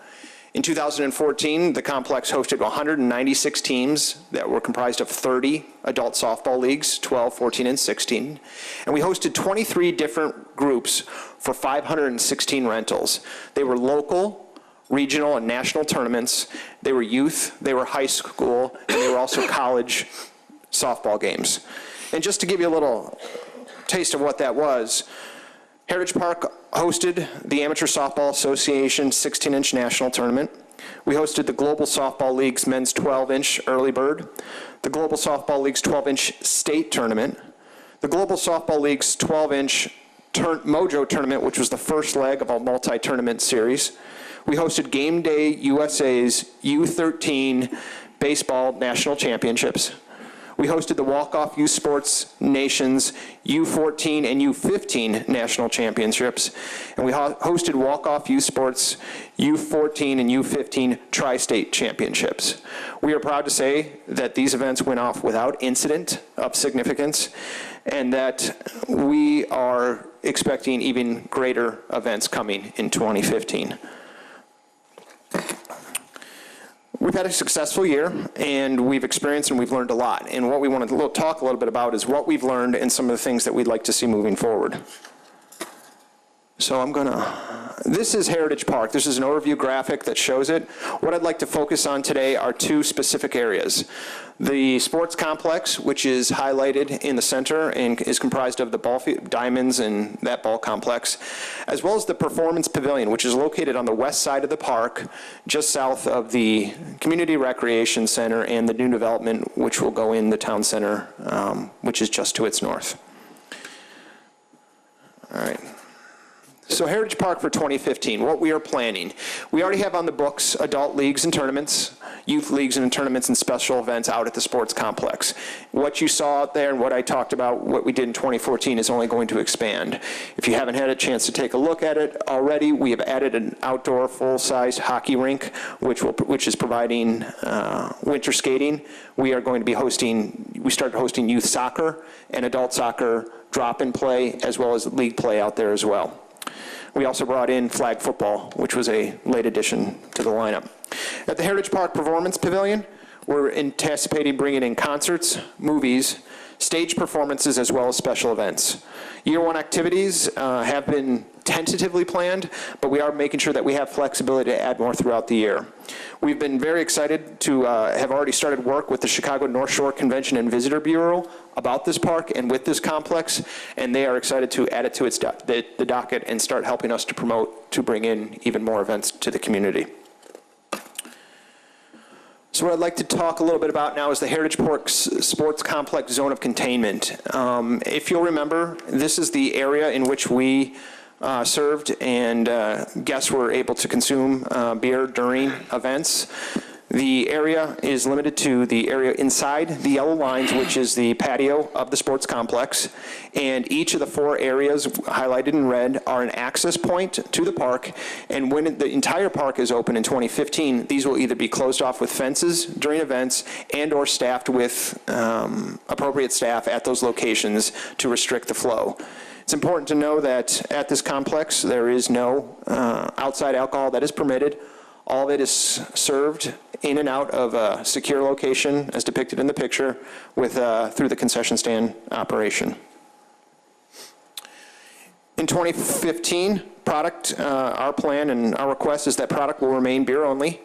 In 2014, the complex hosted 196 teams that were comprised of 30 adult softball leagues, 12, 14, and 16. And we hosted 23 different groups for 516 rentals. They were local, regional, and national tournaments. They were youth, they were high school, and they were also college softball games. And just to give you a little taste of what that was, Heritage Park hosted the Amateur Softball Association 16-inch national tournament. We hosted the Global Softball League's men's 12-inch early bird, the Global Softball League's 12-inch state tournament, the Global Softball League's 12-inch Mojo tournament, which was the first leg of a multi-tournament series. We hosted Game Day USA's U13 baseball national championships. We hosted the Walk-Off Youth Sports Nation's U14 and U15 national championships, and we hosted Walk-Off Youth Sports U14 and U15 tri-state championships. We are proud to say that these events went off without incident of significance, and that we are expecting even greater events coming in 2015. We've had a successful year, and we've experienced and we've learned a lot. And what we want to talk a little bit about is what we've learned and some of the things that we'd like to see moving forward. So I'm going to This is Heritage Park. This is an overview graphic that shows it. What I'd like to focus on today are two specific areas. The sports complex, which is highlighted in the center and is comprised of the ball field, diamonds and that ball complex, as well as the performance pavilion, which is located on the west side of the park, just south of the community recreation center and the new development, which will go in the town center, which is just to its north. All right. So Heritage Park for 2015, what we are planning. We already have on the books adult leagues and tournaments, youth leagues and tournaments and special events out at the sports complex. What you saw out there and what I talked about, what we did in 2014 is only going to expand. If you haven't had a chance to take a look at it already, we have added an outdoor full-size hockey rink, which is providing winter skating. We are going to be we started hosting youth soccer and adult soccer drop-in play, as well as league play out there as well. We also brought in flag football, which was a late addition to the lineup. At the Heritage Park Performance Pavilion, we're anticipating bringing in concerts, movies, stage performances, as well as special events. Year one activities have been tentatively planned, but we are making sure that we have flexibility to add more throughout the year. We've been very excited to have already started work with the Chicago North Shore Convention and Visitor Bureau about this park and with this complex, and they are excited to add it to the docket and start helping us to promote, to bring in even more events to the community. So what I'd like to talk a little bit about now is the Heritage Park Sports Complex Zone of Containment. If you'll remember, this is the area in which we served and guests were able to consume beer during events. The area is limited to the area inside the yellow lines, which is the patio of the sports complex, and each of the four areas highlighted in red are an access point to the park, and when the entire park is open in 2015, these will either be closed off with fences during events and or staffed with appropriate staff at those locations to restrict the flow. It's important to know that at this complex, there is no outside alcohol that is permitted. All of it is served in and out of a secure location, as depicted in the picture, with through the concession stand operation. In 2015, our plan and our request is that product will remain beer only.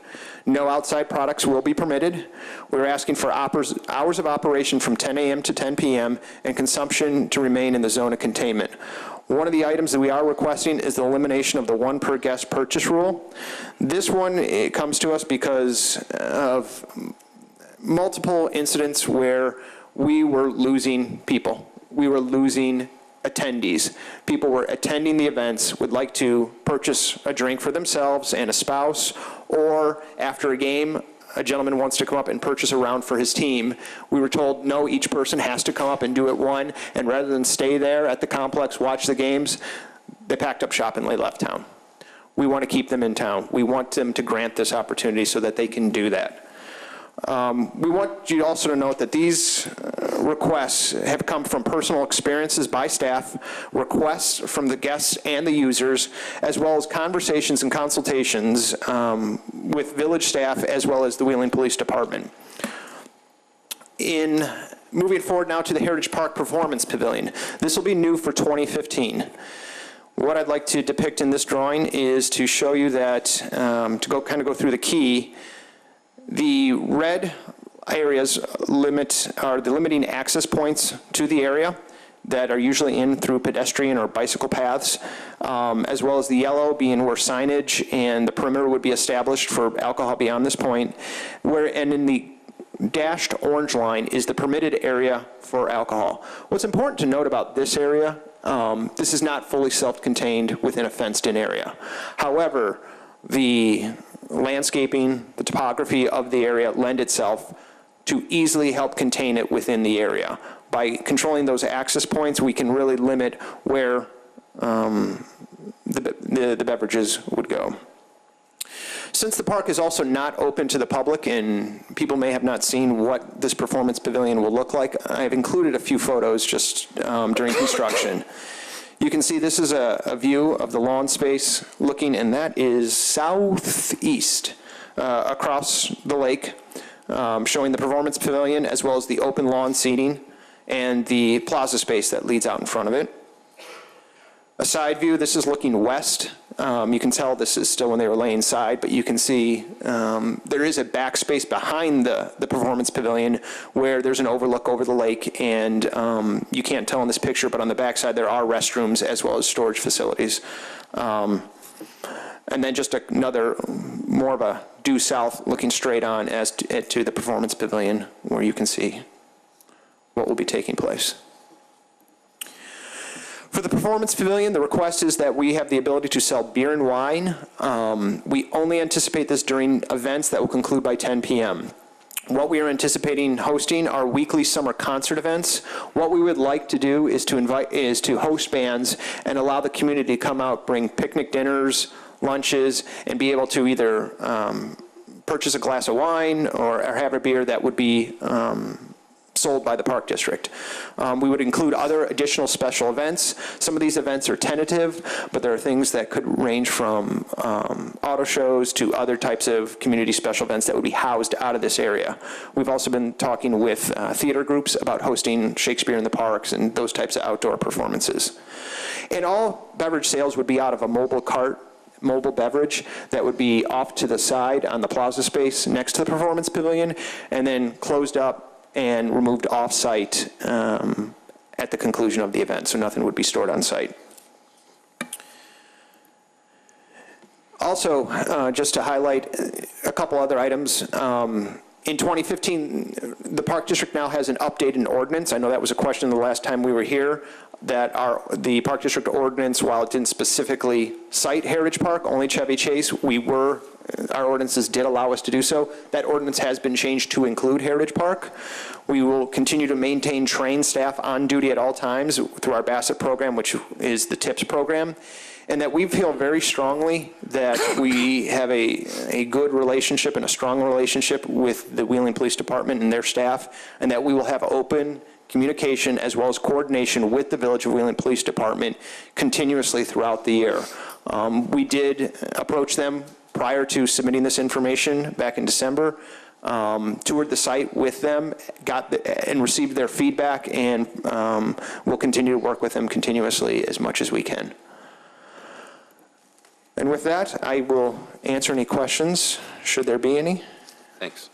No outside products will be permitted. We're asking for hours of operation from 10 a.m. to 10 p.m. and consumption to remain in the zone of containment. One of the items that we are requesting is the elimination of the one per guest purchase rule. This one, it comes to us because of multiple incidents where we were losing people. We were losing attendees. People were attending the events, would like to purchase a drink for themselves and a spouse, or after a game, a gentleman wants to come up and purchase a round for his team. We were told, no, each person has to come up and do it one, and rather than stay there at the complex, watch the games, they packed up shop and they left town. We want to keep them in town. We want them to grant this opportunity so that they can do that. We want you also to note that these requests have come from personal experiences by staff, requests from the guests and the users, as well as conversations and consultations with village staff as well as the Wheeling Police Department. In moving forward now to the Heritage Park Performance Pavilion, this will be new for 2015. What I'd like to depict in this drawing is to show you that, to go through the key. The red areas are the limiting access points to the area that are usually in through pedestrian or bicycle paths, as well as the yellow being where signage and the perimeter would be established for alcohol beyond this point, and in the dashed orange line is the permitted area for alcohol. What's important to note about this area, this is not fully self-contained within a fenced-in area. However, the landscaping, the topography of the area lend itself to easily help contain it within the area. By controlling those access points, we can really limit where the beverages would go. Since the park is also not open to the public and people may have not seen what this performance pavilion will look like, I've included a few photos just during construction. You can see this is a view of the lawn space looking, and that is southeast across the lake, showing the performance pavilion as well as the open lawn seating and the plaza space that leads out in front of it. A side view, this is looking west You can tell this is still when they were laying side, but you can see there is a backspace behind the Performance Pavilion where there's an overlook over the lake, and you can't tell in this picture, but on the backside there are restrooms as well as storage facilities. And then just another, more of a due south looking straight on as to the Performance Pavilion where you can see what will be taking place. For the Performance Pavilion, the request is that we have the ability to sell beer and wine. We only anticipate this during events that will conclude by 10 p.m. What we are anticipating hosting are weekly summer concert events. What we would like to do is to host bands and allow the community to come out, bring picnic dinners, lunches, and be able to either purchase a glass of wine or have a beer that would be sold by the Park District. We would include other additional special events. Some of these events are tentative, but there are things that could range from auto shows to other types of community special events that would be housed out of this area. We've also been talking with theater groups about hosting Shakespeare in the Parks and those types of outdoor performances. And all beverage sales would be out of a mobile beverage that would be off to the side on the plaza space next to the Performance Pavilion, and then closed up and removed off-site at the conclusion of the event, so nothing would be stored on site. Also, just to highlight a couple other items, in 2015, the Park District now has an updated ordinance. I know that was a question the last time we were here, that the Park District ordinance, while it didn't specifically cite Heritage Park, only Chevy Chase, our ordinances did allow us to do so. That ordinance has been changed to include Heritage Park. We will continue to maintain trained staff on duty at all times through our Bassett program, which is the TIPS program, and that we feel very strongly that we have a good relationship and a strong relationship with the Wheeling Police Department and their staff, and that we will have open communication as well as coordination with the Village of Wheeling Police Department continuously throughout the year. We did approach them prior to submitting this information back in December, toured the site with them, and received their feedback, and we'll continue to work with them continuously as much as we can. And with that, I will answer any questions, should there be any. Thanks.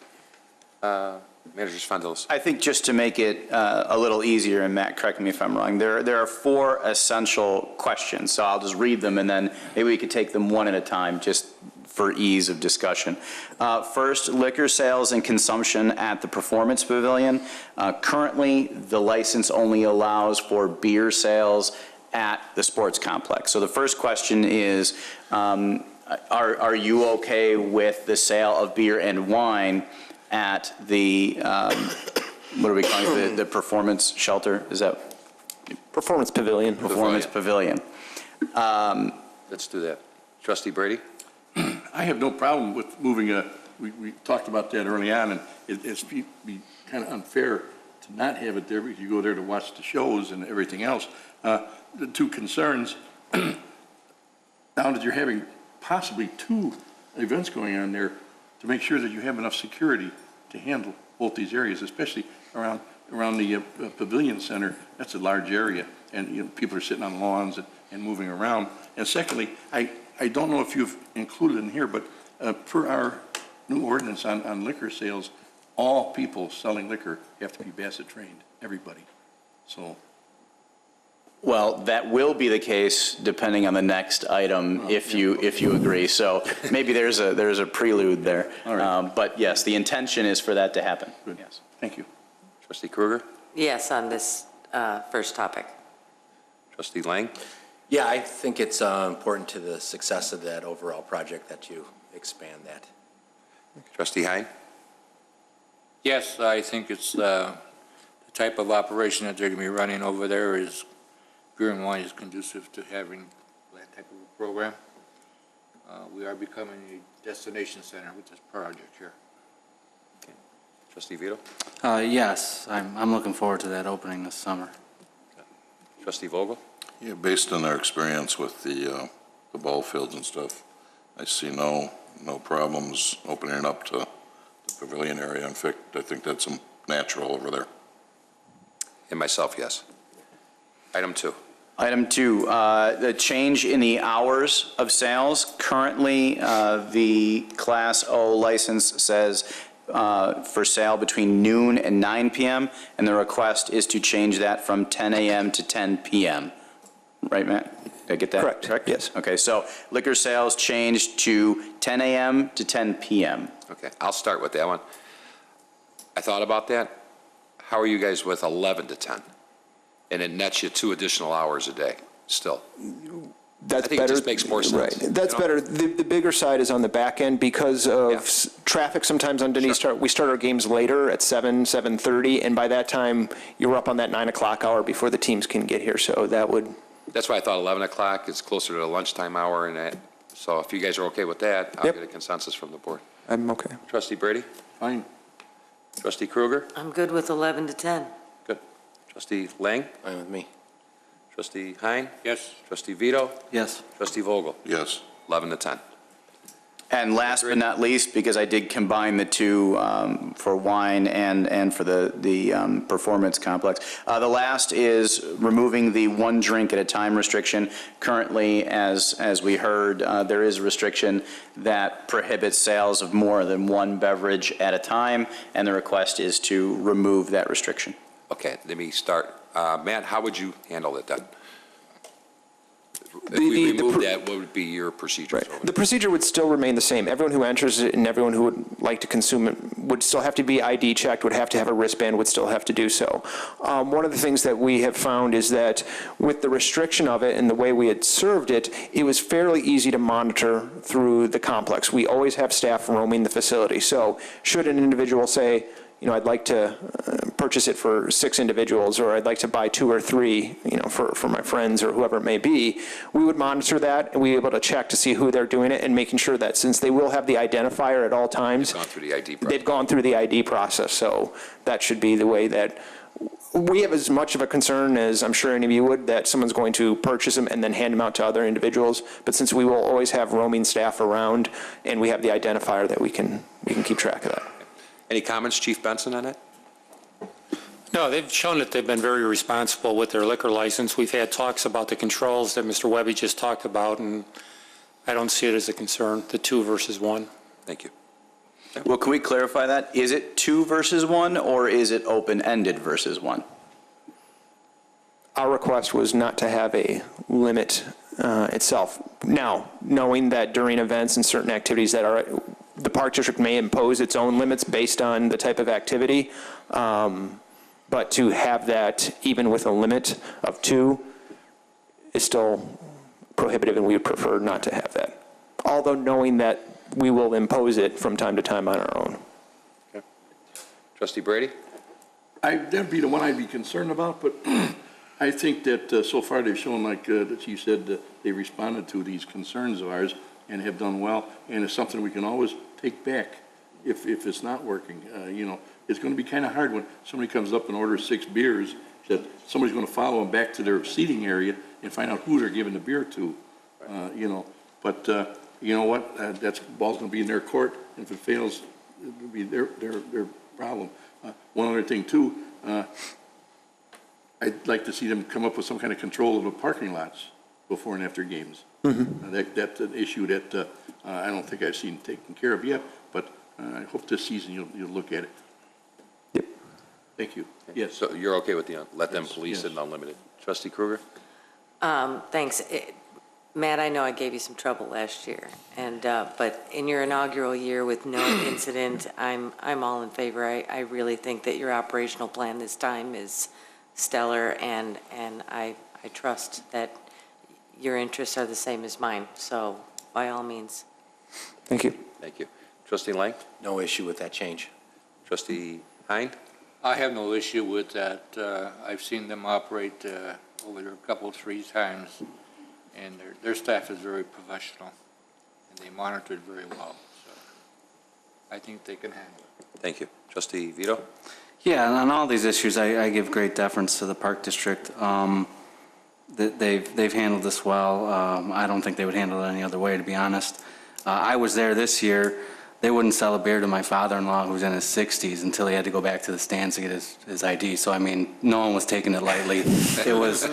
Manager Svandelis. I think just to make it a little easier, and Matt, correct me if I'm wrong, there are 4 essential questions, so I'll just read them, and then maybe we could take them one at a time, just for ease of discussion. First, liquor sales and consumption at the Performance Pavilion. Currently, the license only allows for beer sales at the sports complex. So the first question is, are you okay with the sale of beer and wine at the, what are we calling it, the Performance Shelter? Is that? Performance Pavilion. Performance Pavilion. Let's do that. Trustee Brady? I have no problem with moving we talked about that early on, and it's be kind of unfair to not have it there because you go there to watch the shows and everything else. The 2 concerns, now that you're having possibly 2 events going on there, to make sure that you have enough security to handle both these areas, especially around the Pavilion Center. That's a large area, and people are sitting on lawns and moving around. And secondly, I don't know if you've included in here, but per our new ordinance on liquor sales, all people selling liquor have to be Bassett trained, everybody. So. Well, that will be the case depending on the next item, if you agree. So maybe there's a prelude there. All right. But yes, the intention is for that to happen. Good. Yes. Thank you. Trustee Krueger? Yes, on this first topic. Trustee Lang? Yeah, I think it's important to the success of that overall project that you expand that. Trustee Hein? Yes, I think it's the type of operation that they're going to be running over there is beer and wine is conducive to having that type of a program. We are becoming a destination center with this project here. Okay. Trustee Vito? Yes, I'm looking forward to that opening this summer. Okay. Trustee Vogel? Yeah, based on our experience with the ball fields and stuff, I see no problems opening it up to the pavilion area. In fact, I think that's natural over there. And myself, yes. Item 2. Item 2, the change in the hours of sales. Currently, the Class O license says for sale between noon and 9 p.m., and the request is to change that from 10 a.m. to 10 p.m. Right, Matt? Did I get that? Correct, yes. Okay, so liquor sales changed to 10 a.m. to 10 p.m. Okay, I'll start with that one. I thought about that. How are you guys with 11 to 10? And it nets you 2 additional hours a day, still. That's I think better. it just makes more sense. Right, that's better. The bigger side is on the back end because of traffic sometimes on Denise. We start our games later at 7:30, and by that time, you're up on that 9 o'clock hour before the teams can get here, so that would... That's why I thought 11 o'clock is closer to the lunchtime hour, and that. So if you guys are okay with that, I'll get a consensus from the board. I'm okay. Trustee Brady? Fine. Trustee Kruger? I'm good with 11 to 10. Good. Trustee Lang? Fine with me. Trustee Hein? Yes. Trustee Vito? Yes. Trustee Vogel? Yes. 11 to 10. And last but not least, because I did combine the two for wine and for the performance complex, the last is removing the 1 drink at a time restriction. Currently, as we heard, there is a restriction that prohibits sales of more than 1 beverage at a time, and the request is to remove that restriction. Okay, let me start. Matt, how would you handle it then? If The- we the remove pr- that, what would be your procedure? The procedure would still remain the same. Everyone who enters it and everyone who would like to consume it would still have to be ID checked, would have to have a wristband, would still have to do so. One of the things that we have found is that with the restriction of it and the way we had served it, it was fairly easy to monitor through the complex. We always have staff roaming the facility. So should an individual say, you know, I'd like to purchase it for 6 individuals, or I'd like to buy 2 or 3, you know, for my friends or whoever it may be, we would monitor that and we'd be able to check to see who they're doing it and making sure that since they will have the identifier at all times, Gone through the ID process. they've gone through the ID process. So that should be the way that we have as much of a concern as I'm sure any of you would, that someone's going to purchase them and then hand them out to other individuals. But since we will always have roaming staff around and we have the identifier, that we can keep track of that. Any comments, Chief Benson, on it? No, they've shown that they've been very responsible with their liquor license. We've had talks about the controls that Mr. Webby just talked about, and I don't see it as a concern, the 2 versus 1. Thank you. Well, can we clarify that? Is it 2 versus 1, or is it open-ended versus 1? Our request was not to have a limit itself. Now, knowing that during events and certain activities that are, the Park District may impose its own limits based on the type of activity, but to have that even with a limit of 2 is still prohibitive, and we would prefer not to have that. Although knowing that we will impose it from time to time on our own. Okay. Trustee Brady? That'd be the one I'd be concerned about, but I think that so far they've shown, like the chief said, they responded to these concerns of ours and have done well, and it's something we can always take back if it's not working. You know, it's going to be kind of hard when somebody comes up and orders 6 beers, that somebody's going to follow them back to their seating area and find out who they're giving the beer to, you know. But you know what? That's ball's going to be in their court, and if it fails, it'll be their problem. One other thing too, I'd like to see them come up with some kind of control of the parking lots before and after games. That's an issue that I don't think I've seen taken care of yet, but I hope this season you'll look at it. Yep. Thank you. Yes. So you're okay with the, let them police it and unlimited? Trustee Kruger? Thanks. Matt, I know I gave you some trouble last year, and but in your inaugural year with no incident, I'm all in favor. I really think that your operational plan this time is stellar, and I trust that your interests are the same as mine. So by all means. Thank you. Thank you. Trustee Lang? No issue with that change. Trustee Hein? I have no issue with that. I've seen them operate over there a couple, 3 times, and their staff is very professional, and they monitor it very well. So I think they can handle it. Thank you. Trustee Vito? Yeah, and on all these issues, I give great deference to the Park District. They've handled this well. I don't think they would handle it any other way, to be honest. I was there this year. they wouldn't sell a beer to my father-in-law who's in his 60s until he had to go back to the stands to get his ID. So, I mean, no one was taking it lightly. It was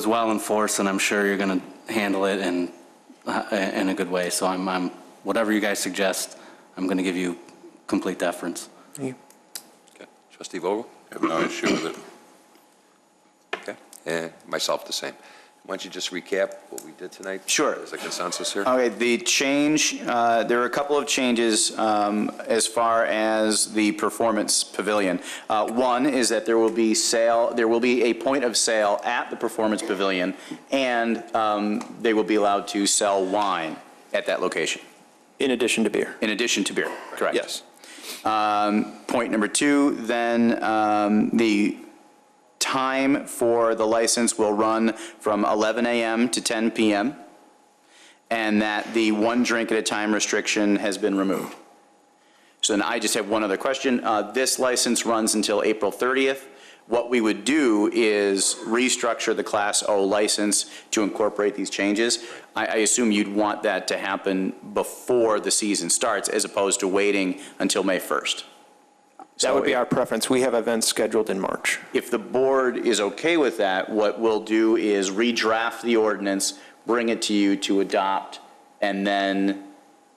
well enforced, and I'm sure you're going to handle it in a good way. So I'm whatever you guys suggest, I'm going to give you complete deference. Okay. Trustee Vogel? I have no issue with it. Okay. And myself the same. Why don't you just recap what we did tonight? Sure. There's a consensus here. Okay, the change, there are a couple of changes as far as the performance pavilion. One is that there will be a point of sale at the performance pavilion, and they will be allowed to sell wine at that location. In addition to beer. In addition to beer, correct. Yes. Point number two, then the time for the license will run from 11 a.m. to 10 p.m., and that the one drink at a time restriction has been removed. So then I just have one other question. This license runs until April 30th. What we would do is restructure the Class O license to incorporate these changes. I assume you'd want that to happen before the season starts as opposed to waiting until May 1st. That would be our preference. We have events scheduled in March. If the board is okay with that, what we'll do is redraft the ordinance, bring it to you to adopt, and then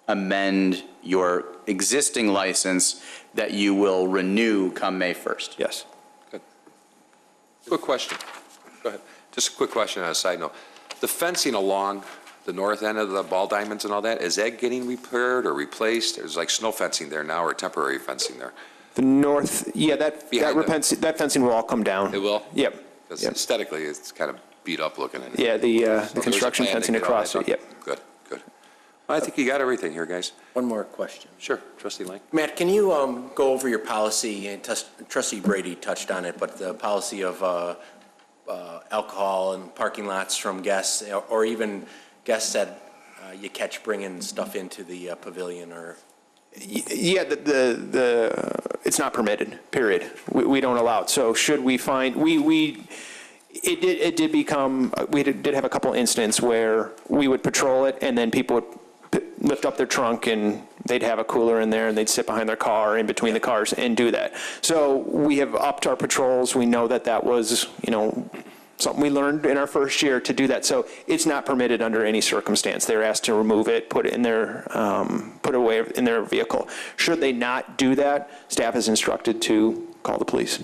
amend your existing license that you will renew come May 1st. Yes. Good. Quick question. Go ahead. Just a quick question on a side note. The fencing along the north end of the ball diamonds and all that, is that getting repaired or replaced? There's like snow fencing there now or temporary fencing there. The north, yeah, that fencing will all come down. It will? Yep. Because aesthetically, it's kind of beat up looking. Yeah, the construction fencing across it, yep. Good, good. I think you got everything here, guys. One more question. Sure, Trustee Lang. Matt, can you go over your policy, and Trustee Brady touched on it, but the policy of alcohol and parking lots from guests, or even guests that you catch bringing stuff into the pavilion or... Yeah, it's not permitted, period. We don't allow it. So should we find, it did become, we did have a couple incidents where we would patrol it and then people would lift up their trunk and they'd have a cooler in there and they'd sit behind their car in between the cars and do that. So we have upped our patrols. We know that was, something we learned in our first year to do that. So it's not permitted under any circumstance. They're asked to remove it, put it in their, put it away in their vehicle. Should they not do that, staff is instructed to call the police.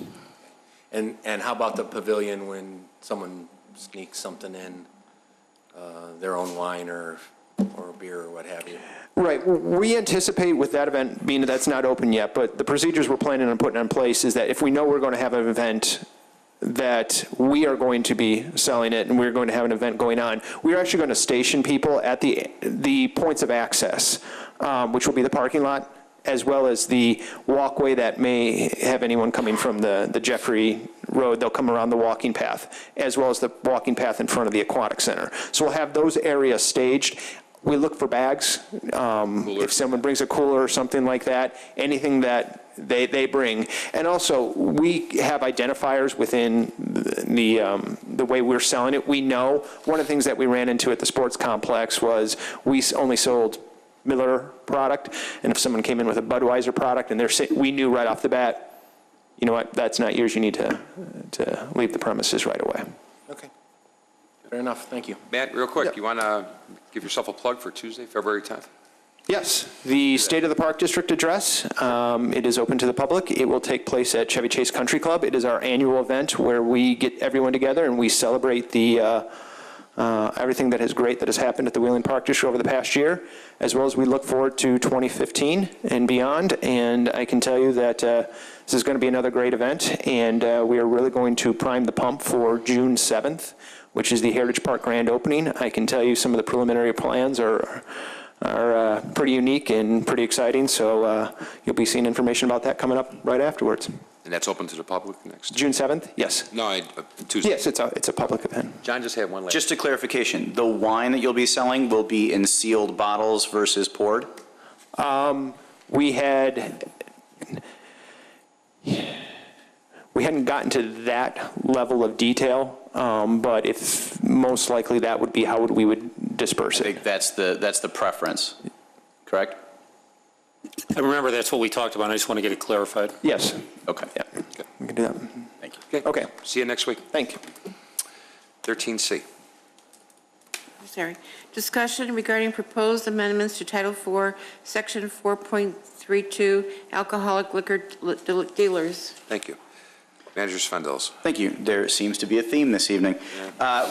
And how about the pavilion when someone sneaks something in, their own wine or beer or what have you? Right. We anticipate with that event, being that's not open yet, but the procedures we're planning on putting in place is that if we know we're going to have an event that we are going to be selling it and we're going to have an event going on, we're actually going to station people at the points of access, which will be the parking lot, as well as the walkway that may have anyone coming from the Jeffrey Road. They'll come around the walking path, as well as the walking path in front of the Aquatic Center. So we'll have those areas staged. We look for bags. If someone brings a cooler or something like that, anything that they bring. And also, we have identifiers within the way we're selling it. We know one of the things that we ran into at the sports complex was we only sold Miller product, and if someone came in with a Budweiser product and we knew right off the bat, you know what, that's not yours, you need to leave the premises right away. Okay. Fair enough, thank you. Matt, real quick, you want to give yourself a plug for Tuesday, February 10th? Yes, the State of the Park District Address, it is open to the public. It will take place at Chevy Chase Country Club. It is our annual event where we get everyone together and we celebrate everything that is great that has happened at the Wheeling Park District over the past year, as well as we look forward to 2015 and beyond. And I can tell you that this is going to be another great event, and we are really going to prime the pump for June 7th, which is the Heritage Park grand opening. I can tell you some of the preliminary plans are pretty unique and pretty exciting, so you'll be seeing information about that coming up right afterwards. And that's open to the public next? June 7th? Yes. No, Tuesday. Yes, it's a public event. John just had one last. Just a clarification, the wine that you'll be selling will be in sealed bottles versus poured? We hadn't gotten to that level of detail, but if most likely that would be how we would disperse it. That's the preference, correct? I remember that's what we talked about. I just want to get it clarified. Yes, Okay. we can do that. Thank you. Okay, See you next week. thank you. 13C. Sorry. Discussion regarding proposed amendments to Title IV, Section 4.32, alcoholic liquor dealers. Thank you. Manager Svendells. Thank you. There seems to be a theme this evening.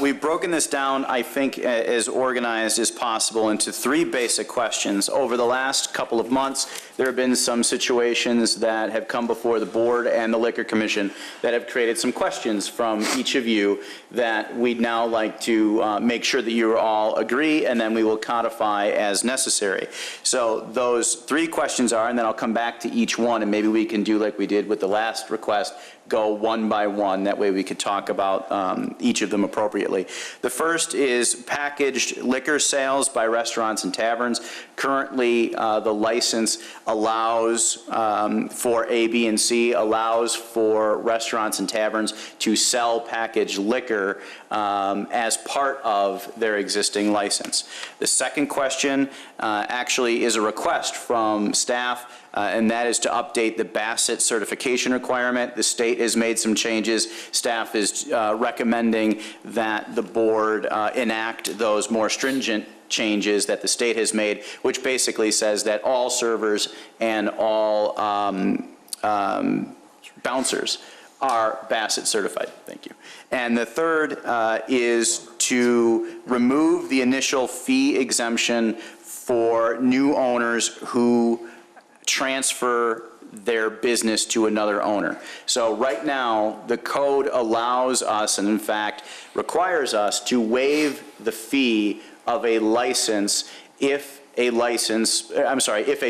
We've broken this down, I think, as organized as possible into 3 basic questions. Over the last couple of months, there have been some situations that have come before the board and the Liquor Commission that have created some questions from each of you that we'd now like to make sure that you all agree, and then we will codify as necessary. So those 3 questions are, and then I'll come back to each one, and maybe we can do like we did with the last request, go one by one. That way we could talk about each of them appropriately. The first is packaged liquor sales by restaurants and taverns. Currently, the license allows for A, B, and C, allows for restaurants and taverns to sell packaged liquor as part of their existing license. The second question actually is a request from staff, and that is to update the Bassett certification requirement. The state has made some changes. Staff is recommending that the board enact those more stringent changes that the state has made, which basically says that all servers and all bouncers are Bassett certified. Thank you. And the third is to remove the initial fee exemption for new owners who transfer their business to another owner. So right now, the code allows us, and in fact requires us, to waive the fee of a license if a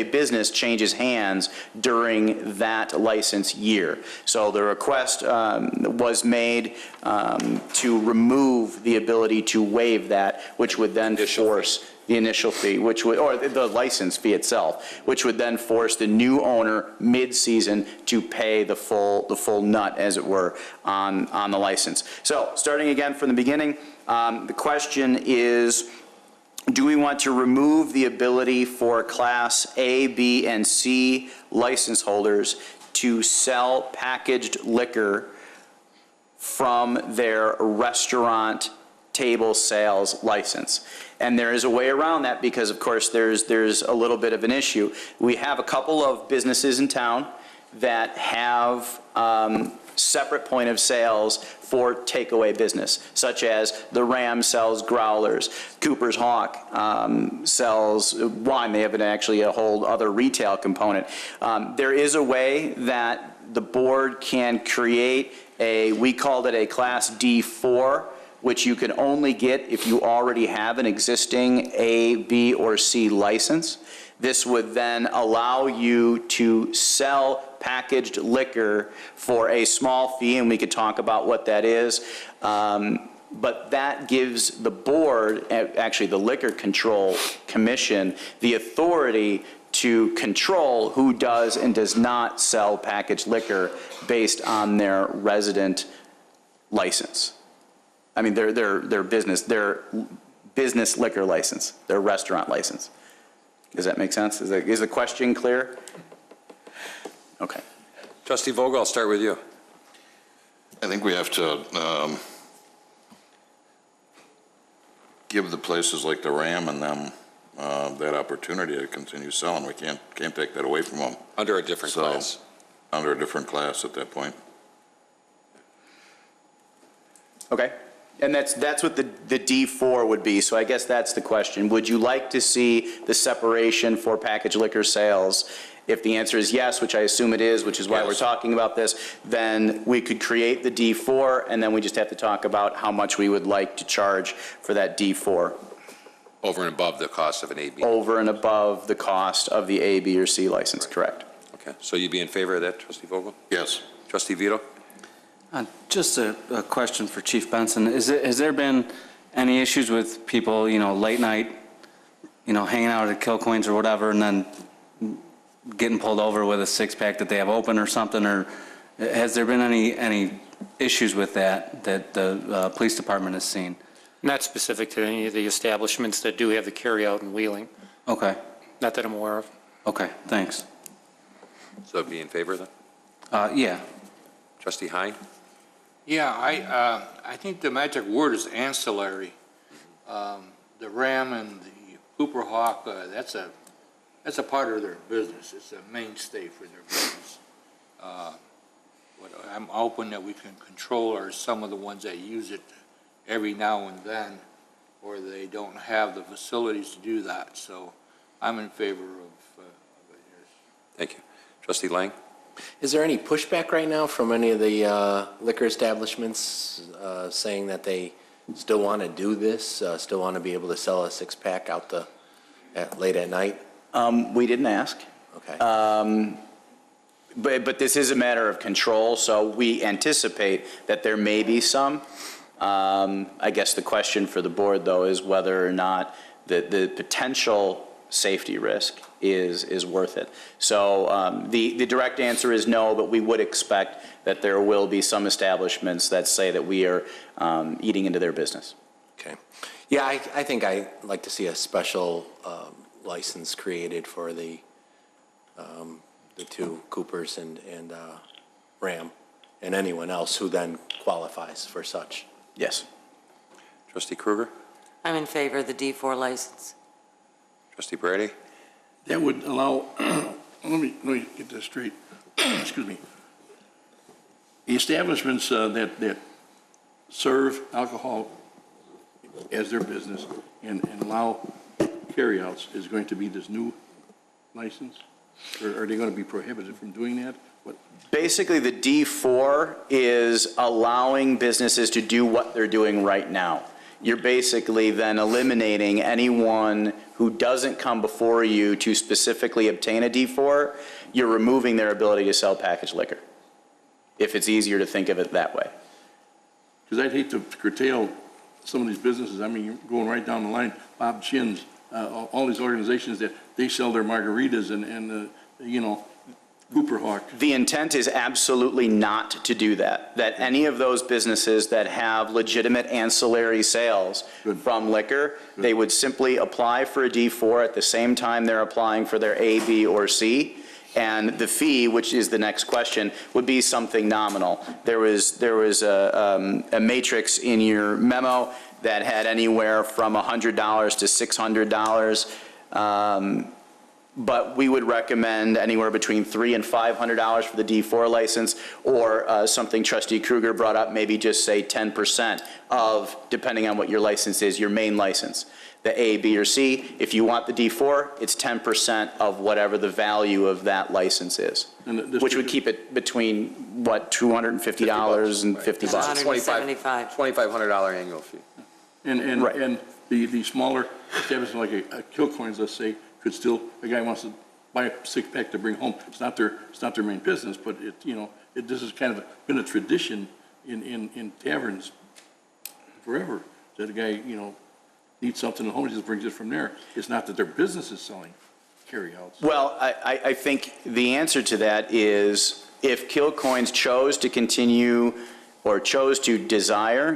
business changes hands during that license year. So the request was made to remove the ability to waive that, which would then force the initial fee, which would, or the license fee itself, which would then force the new owner mid-season to pay the full nut, as it were, on the license. So starting again from the beginning, the question is, do we want to remove the ability for Class A, B, and C license holders to sell packaged liquor from their restaurant table sales license? And there is a way around that because, of course, there's a little bit of an issue. We have a couple of businesses in town that have separate point of sales for takeaway business, such as the Ram sells growlers, Cooper's Hawk sells wine. They have actually a whole other retail component. There is a way that the board can create we called it a Class D4, which you can only get if you already have an existing A, B, or C license. This would then allow you to sell packaged liquor for a small fee, and we could talk about what that is. But that gives the board, actually the Liquor Control Commission, the authority to control who does and does not sell packaged liquor based on their resident license. I mean, their business liquor license, their restaurant license. Does that make sense? Is the question clear? Okay. Trustee Vogel, I'll start with you. I think we have to give the places like the Ram and them that opportunity to continue selling. We can't take that away from them. Under a different class. Under a different class at that point. Okay. And that's what the D4 would be. So I guess that's the question. Would you like to see the separation for packaged liquor sales? If the answer is yes, which I assume it is, which is why we're talking about this, then we could create the D4, and then we just have to talk about how much we would like to charge for that D4. Over and above the cost of an AB. Over and above the cost of the A, B, or C license, correct. Okay, so you'd be in favor of that, Trustee Vogel? Yes. Trustee Vito? Just a question for Chief Benson. Has there been any issues with people, late night, hanging out at Kilcoyne's or whatever, and then getting pulled over with a six-pack that they have open or something? Or has there been any issues with that the police department has seen? Not specific to any of the establishments that do have the carryout and wheeling. Okay. Not that I'm aware of. Okay, thanks. So be in favor then? Yeah. Trustee Hine? Yeah, I think the magic word is ancillary. The Ram and the Cooper Hawk, that's a part of their business. It's a mainstay for their business. What I'm hoping that we can control are some of the ones that use it every now and then, or they don't have the facilities to do that. So I'm in favor of it. Thank you. Trustee Lang? Is there any pushback right now from any of the liquor establishments saying that they still want to do this, still want to be able to sell a six-pack out late at night? We didn't ask. Okay. But this is a matter of control, so we anticipate that there may be some. I guess the question for the board, though, is whether or not the potential safety risk is worth it. So the direct answer is no, but we would expect that there will be some establishments that say that we are eating into their business. Okay. Yeah, I think I'd like to see a special license created for the two Coopers and Ram, and anyone else who then qualifies for such. Yes. Trustee Kruger? I'm in favor of the D4 license. Trustee Brady? That would allow, let me get this straight. Excuse me. The establishments that serve alcohol as their business and allow carryouts is going to be this new license? Or are they going to be prohibited from doing that? Basically, the D4 is allowing businesses to do what they're doing right now. You're basically then eliminating anyone who doesn't come before you to specifically obtain a D4. You're removing their ability to sell packaged liquor, if it's easier to think of it that way. Because I'd hate to curtail some of these businesses. I mean, you're going right down the line, Bob Chin's, all these organizations that they sell their margaritas and you know, Cooper Hawk. The intent is absolutely not to do that, that any of those businesses that have legitimate ancillary sales from liquor, they would simply apply for a D4 at the same time they're applying for their A, B, or C. And the fee, which is the next question, would be something nominal. There was a matrix in your memo that had anywhere from $100 to $600. But we would recommend anywhere between $300 and $500 for the D4 license, or something Trustee Kruger brought up, maybe just say 10% of, depending on what your license is, your main license. The A, B, or C, if you want the D4, it's 10% of whatever the value of that license is, which would keep it between, what, $250 and $50? $2,500 annual fee. And Right. and the smaller establishment, like a Kilcoins, let's say, could still, a guy wants to buy a six-pack to bring home. It's not their main business, but it, you know, this has kind of been a tradition in taverns forever, that a guy, you know, needs something at home, he just brings it from there. It's not that their business is selling carryouts. Well, I think the answer to that is if Kilcoins chose to continue or chose to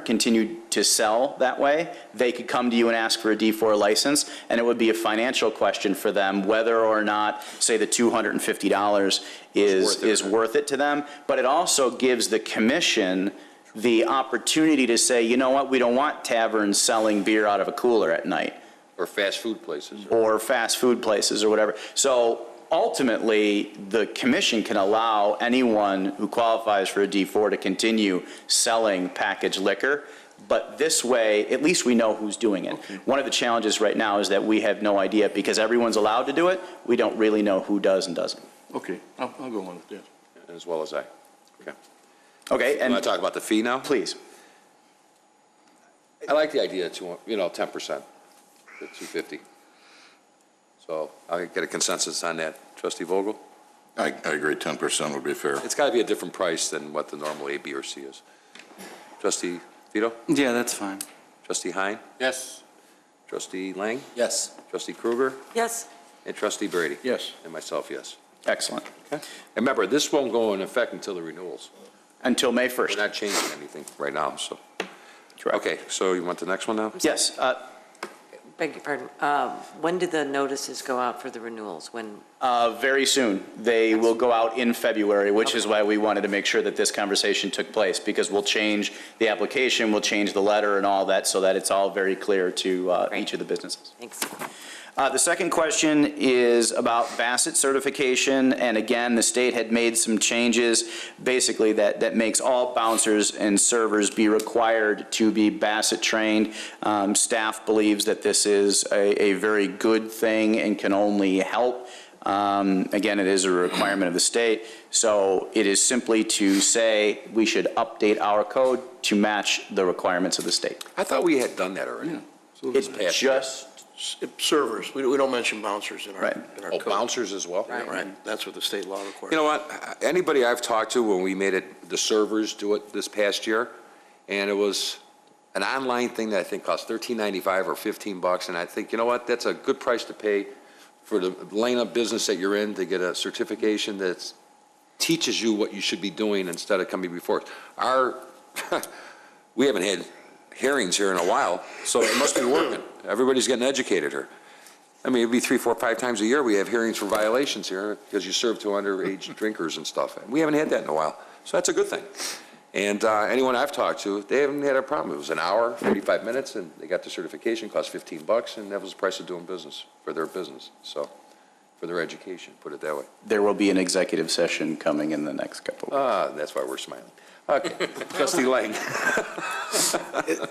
continue to sell that way, they could come to you and ask for a D4 license, and it would be a financial question for them whether or not, say, the $250 is worth it to them. But it also gives the commission the opportunity to say, you know what, we don't want taverns selling beer out of a cooler at night. Or fast food places. Or fast food places or whatever. So ultimately, the commission can allow anyone who qualifies for a D4 to continue selling packaged liquor. But this way, at least we know who's doing it. Okay. One of the challenges right now is that we have no idea, because everyone's allowed to do it, we don't really know who does and doesn't. Okay, I'll go on with that. As well as I. Okay. Okay, and you want to talk about the fee now? Please. I like the idea of 10%, the $250. So I'll get a consensus on that. Trustee Vogel? I agree, 10% would be fair. It's got to be a different price than what the normal A, B, or C is. Trustee Vito? Yeah, that's fine. Trustee Hine? Yes. Trustee Lang? Yes. Trustee Kruger? Yes. And Trustee Brady? Yes. And myself, yes. Excellent. Okay. And remember, this won't go in effect until the renewals. Until May 1st. We're not changing anything right now, so. Correct. Okay, so you want the next one now? Yes. Beg your pardon. When do the notices go out for the renewals? When? Very soon. They will go out in February, which is why we wanted to make sure that this conversation took place, because we'll change the application, we'll change the letter and all that, so that it's all very clear to each of the businesses. Thanks. The second question is about Bassett certification, and again, the state had made some changes, basically that makes all bouncers and servers be required to be Bassett trained. Staff believes that this is a very good thing and can only help. Again, it is a requirement of the state, so it is simply to say we should update our code to match the requirements of the state. I thought we had done that already. It's just Servers, we don't mention bouncers in our Oh, code. bouncers as well? Right, that's what the state law requires. You know what? Anybody I've talked to when we made it, the servers do it this past year, and it was an online thing that I think cost $13.95 or $15, and I think, you know what? That's a good price to pay for the lane of business that you're in to get a certification that teaches you what you should be doing instead of coming before. We haven't had hearings here in a while, so it must be working. Everybody's getting educated here. I mean, it'd be 3, 4, 5 times a year we have hearings for violations here because you serve to underage drinkers and stuff. We haven't had that in a while, so that's a good thing. And anyone I've talked to, they haven't had a problem. It was an hour, 45 minutes, and they got the certification, cost $15, and that was the price of doing business for their business. So, for their education, put it that way. There will be an executive session coming in the next couple of weeks. That's why we're smiling. Okay, Trustee Lang.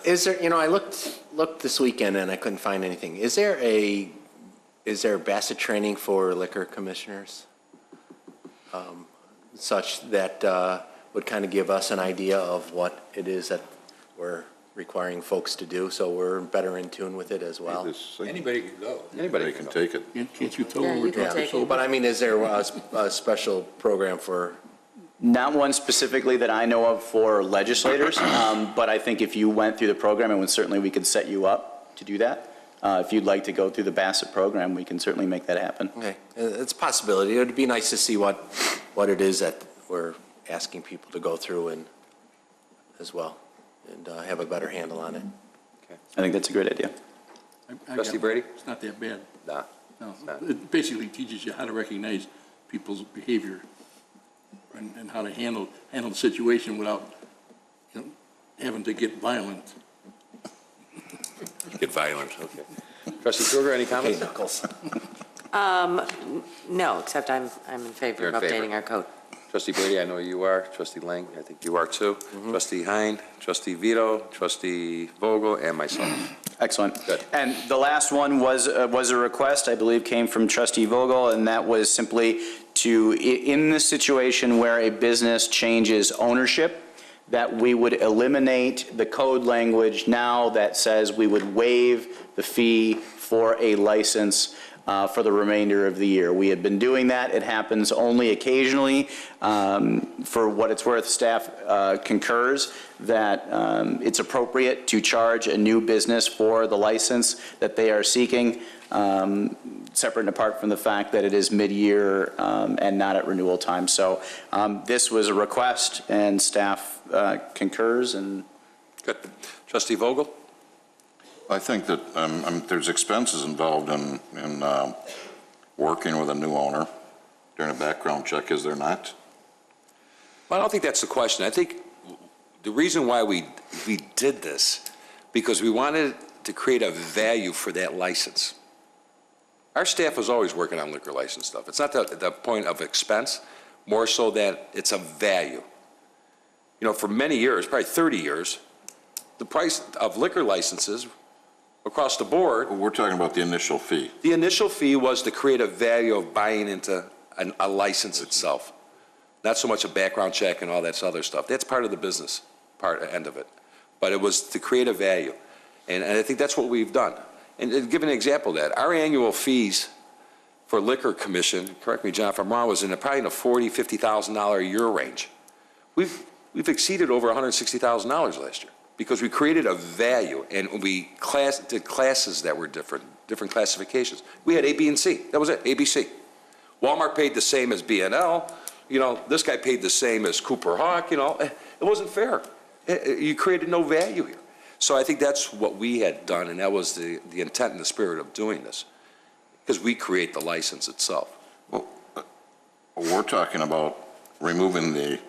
Is there, I looked this weekend and I couldn't find anything. Is there Bassett training for liquor commissioners? Such that would kind of give us an idea of what it is that we're requiring folks to do, so we're better in tune with it as well. Anybody can go. Anybody can take it. Can't you tell Yeah, when you we're can drunk or take it. sober? But I mean, is there a special program for? Not one specifically that I know of for legislators, but I think if you went through the program, and certainly we could set you up to do that. If you'd like to go through the Bassett program, we can certainly make that happen. Okay, it's a possibility. It would be nice to see what it is that we're asking people to go through and as well, and have a better handle on it. I think that's a great idea. Trustee Brady? It's not that bad. Nah. No, it basically teaches you how to recognize people's behavior and how to handle the situation without, having to get violent. Get violent, okay. Trustee Krueger, any comments? Hey, Knuckles. No, except I'm in favor You're of in favor. updating our code. Trustee Brady, I know you are. Trustee Lang, I think you are too. Trustee Hein, Trustee Vito, Trustee Vogel, and myself. Excellent. Good. And the last one was a request, I believe, came from Trustee Vogel, and that was simply to, in the situation where a business changes ownership, that we would eliminate the code language now that says we would waive the fee for a license for the remainder of the year. We have been doing that. It happens only occasionally. For what it's worth, staff concurs that it's appropriate to charge a new business for the license that they are seeking, separate and apart from the fact that it is mid-year and not at renewal time. So this was a request, and staff concurs. And Good. Trustee Vogel? I think that there's expenses involved in working with a new owner during a background check, is there not? Well, I don't think that's the question. I think the reason why we did this, because we wanted to create a value for that license. Our staff was always working on liquor license stuff. It's not the point of expense, more so that it's a value. For many years, probably 30 years, the price of liquor licenses across the board. We're talking about the initial fee. The initial fee was to create a value of buying into a license itself. Not so much a background check and all that other stuff. That's part of the business end of it. But it was to create a value. And I think that's what we've done. And to give an example of that, our annual fees for liquor commission, correct me, John, if I'm wrong, was probably in the $40,000, $50,000 a year range. We've exceeded over $160,000 last year because we created a value, and we did classes that were different classifications. We had A, B, and C. That was it, ABC. Walmart paid the same as B&L. This guy paid the same as Cooper Hawk. It wasn't fair. You created no value here. So I think that's what we had done, and that was the intent and the spirit of doing this, because we create the license itself. Well, we're talking about removing we're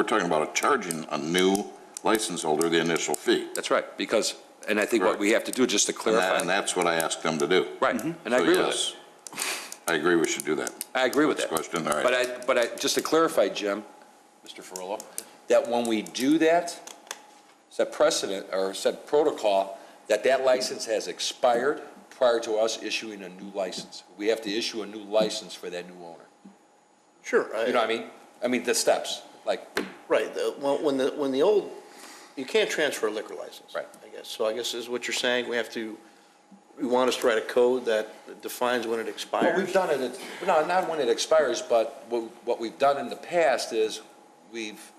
talking about charging a new license holder the initial fee. That's right, because, and I think what we have to do, just to clarify. And that's what I asked them to do. Right, and I agree with it. I agree we should do that. I agree with that. Next question, all right. But I, just to clarify, Jim, Mr. Ferrullo, that when we do that, set precedent or set protocol, that license has expired prior to us issuing a new license. We have to issue a new license for that new owner. Sure. You know what I mean? I mean, the steps, like. Right, when the old, you can't transfer a liquor license. Right. I guess, so I guess is what you're saying, you want us to write a code that defines when it expires? Well, we've done it, not when it expires, but what we've done in the past is we've,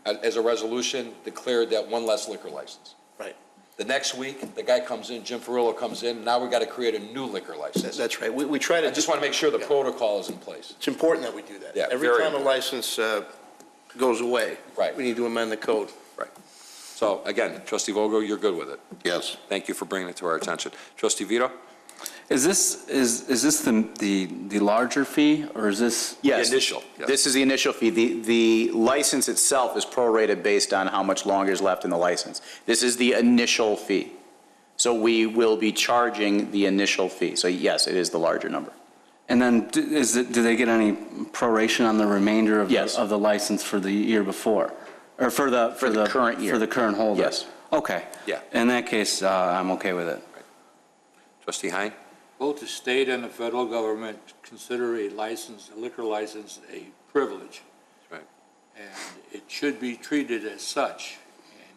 as a resolution, declared that one less liquor license. Right. The next week, the guy comes in, Jim Ferrullo comes in, now we've got to create a new liquor license. That's right, we try to. I just want to make sure the protocol is in place. It's important that we do that. Yeah, Every very time a license goes away. Right. We need to amend the code. Right. So again, Trustee Vogel, you're good with it? Yes. Thank you for bringing it to our attention. Trustee Vito? Is this the larger fee, or is this? Yes. The initial. This is the initial fee. The license itself is prorated based on how much longer is left in the license. This is the initial fee. So we will be charging the initial fee. So yes, it is the larger number. And then do they get any proration on the remainder of Yes. of the license for the year before? Or for the current year. For the current holder? Yes. Okay. Yeah. In that case, I'm okay with it. Trustee Hein? Both the state and the federal government consider a liquor license a privilege. That's right. And it should be treated as such.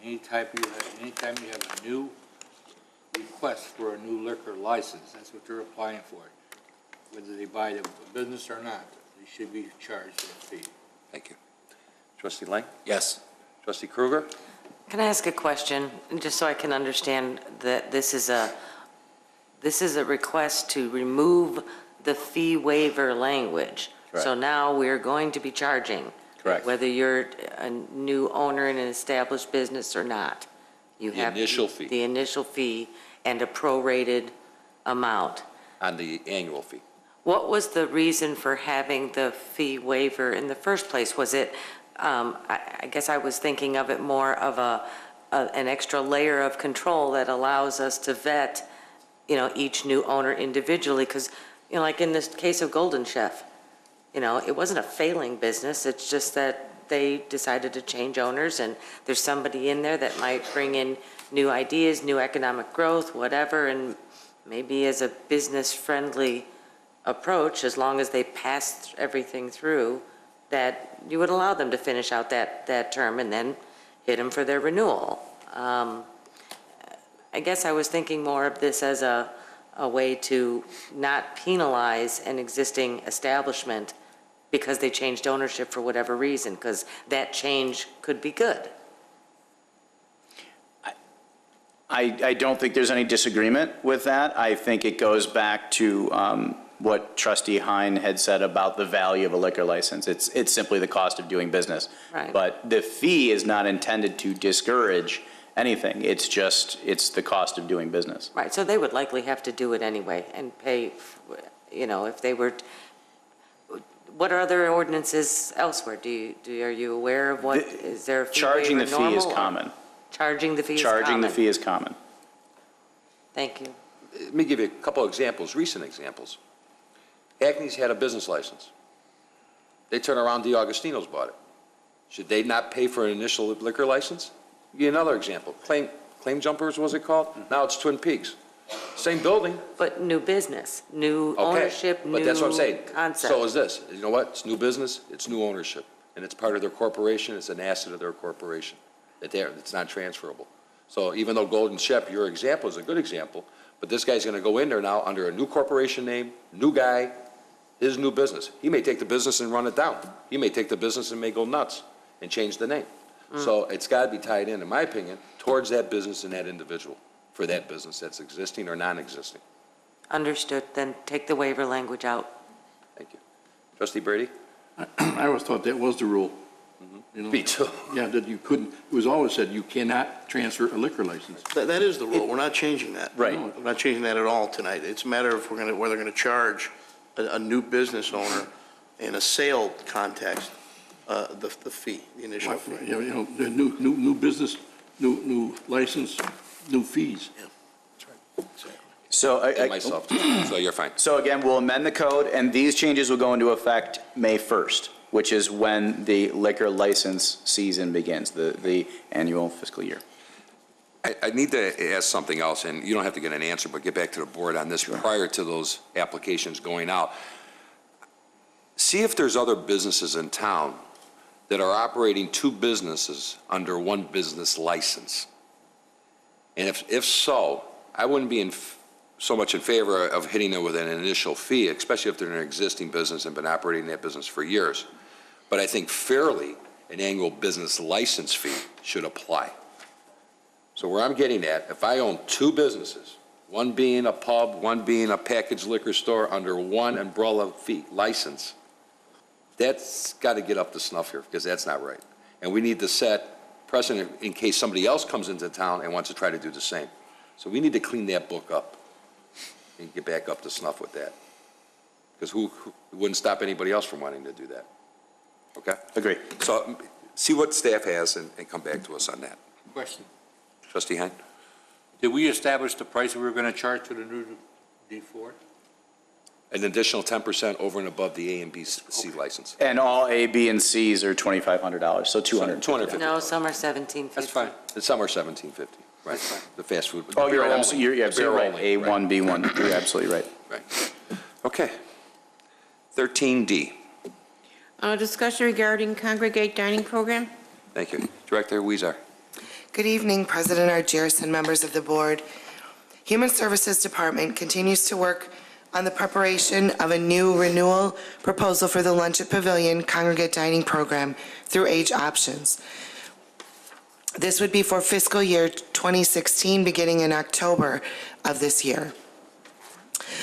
And anytime you have a new request for a new liquor license, that's what they're applying for. Whether they buy the business or not, they should be charged a fee. Thank you. Trustee Lang? Yes. Trustee Krueger? Can I ask a question, just so I can understand that this is a request to remove the fee waiver language? Correct. So now we're going to be charging? Correct. Whether you're a new owner in an established business or not? You The have initial fee. The initial fee and a prorated amount. On the annual fee. What was the reason for having the fee waiver in the first place? Was it, I guess I was thinking of it more of an extra layer of control that allows us to vet, each new owner individually, because, like in this case of Golden Chef, it wasn't a failing business, it's just that they decided to change owners, and there's somebody in there that might bring in new ideas, new economic growth, whatever, and maybe as a business-friendly approach, as long as they pass everything through, that you would allow them to finish out that term and then hit them for their renewal. I guess I was thinking more of this as a way to not penalize an existing establishment because they changed ownership for whatever reason, because that change could be good. I don't think there's any disagreement with that. I think it goes back to what Trustee Hein had said about the value of a liquor license. It's simply the cost of doing business. Right. But the fee is not intended to discourage anything. It's the cost of doing business. Right, so they would likely have to do it anyway and pay, if they were, what are other ordinances elsewhere? Are you aware of what, is there a fee Charging the waiver fee is normal, or- common. Charging the fee is common? Charging the fee is common. Thank you. Let me give you a couple examples, recent examples. Acme's had a business license. They turn around, DeAugustino's bought it. Should they not pay for an initial liquor license? Give you another example. Claim Jumpers, was it called? Now it's Twin Peaks. Same building. But new business, new ownership, new But that's what I'm saying. concept. So is this. You know what? It's new business, it's new ownership, and it's part of their corporation, it's an asset of their corporation. It's not transferable. So even though Golden Chef, your example is a good example, but this guy's gonna go in there now under a new corporation name, new guy, his new business. He may take the business and run it down. He may take the business and may go nuts and change the name. So it's gotta be tied in my opinion, towards that business and that individual for that business that's existing or non-existing. Understood, then take the waiver language out. Thank you. Trustee Brady? I always thought that was the rule. You know? Me too. Yeah, that you couldn't, it was always said you cannot transfer a liquor license. That is the rule. We're not changing that. Right. We're not changing that at all tonight. It's a matter of whether they're going to charge a new business owner in a sale context, the fee, the initial fee. You know, the new business, new license, new fees. So, And myself, too. So you're fine. So again, we'll amend the code, and these changes will go into effect May 1st, which is when the liquor license season begins, the annual fiscal year. I need to ask something else, and you don't have to get an answer, but get back to the board on this prior to those applications going out. See if there's other businesses in town that are operating two businesses under one business license. And if so, I wouldn't be so much in favor of hitting it with an initial fee, especially if they're an existing business and been operating that business for years. But I think fairly, an annual business license fee should apply. So where I'm getting at, if I own two businesses, one being a pub, one being a packaged liquor store under one umbrella fee license, that's got to get up to snuff here, because that's not right. And we need to set precedent in case somebody else comes into town and wants to try to do the same. So we need to clean that book up and get back up to snuff with that. Because who wouldn't stop anybody else from wanting to do that? Okay? Agree. So see what staff has and come back to us on that. Question. Trustee Hein? Did we establish the price we were going to charge to the new D4? An additional 10% over and above the A and B C license. And all A, B, and Cs are $2,500, so $250. No, some are 1750. That's fine. And some are $17.50, right? The fast food. Oh, you're right, Beer I'm sorry, you're Beer right, only, A1, B1, you're absolutely right. Right. Okay. 13D. Discussion regarding congregate dining program. Thank you. Director Weezer. Good evening, President Argyris and members of the board. Human Services Department continues to work on the preparation of a new renewal proposal for the Lunch at Pavilion Congregate Dining Program through Age Options. This would be for fiscal year 2016, beginning in October of this year.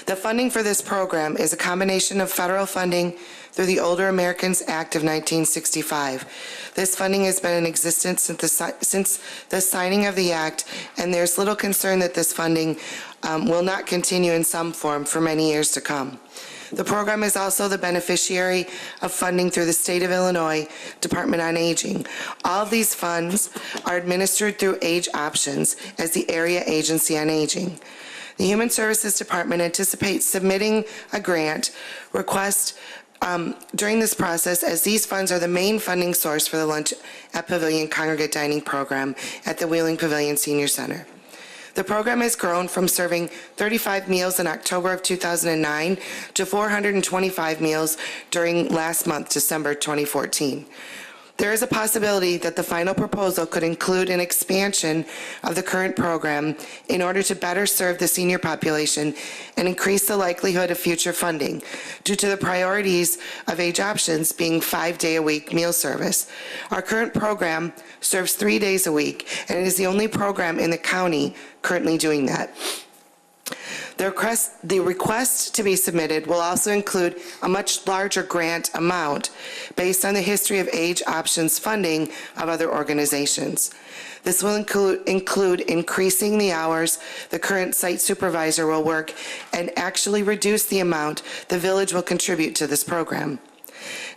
The funding for this program is a combination of federal funding through the Older Americans Act of 1965. This funding has been in existence since the signing of the act, and there's little concern that this funding will not continue in some form for many years to come. The program is also the beneficiary of funding through the State of Illinois Department on Aging. All of these funds are administered through Age Options as the area agency on aging. The Human Services Department anticipates submitting a grant request during this process, as these funds are the main funding source for the Lunch at Pavilion Congregate Dining Program at the Wheeling Pavilion Senior Center. The program has grown from serving 35 meals in October of 2009 to 425 meals during last month, December 2014. There is a possibility that the final proposal could include an expansion of the current program in order to better serve the senior population and increase the likelihood of future funding due to the priorities of Age Options being 5-day-a-week meal service. Our current program serves 3 days a week, and it is the only program in the county currently doing that. The request to be submitted will also include a much larger grant amount based on the history of Age Options funding of other organizations. This will include increasing the hours the current site supervisor will work and actually reduce the amount the village will contribute to this program.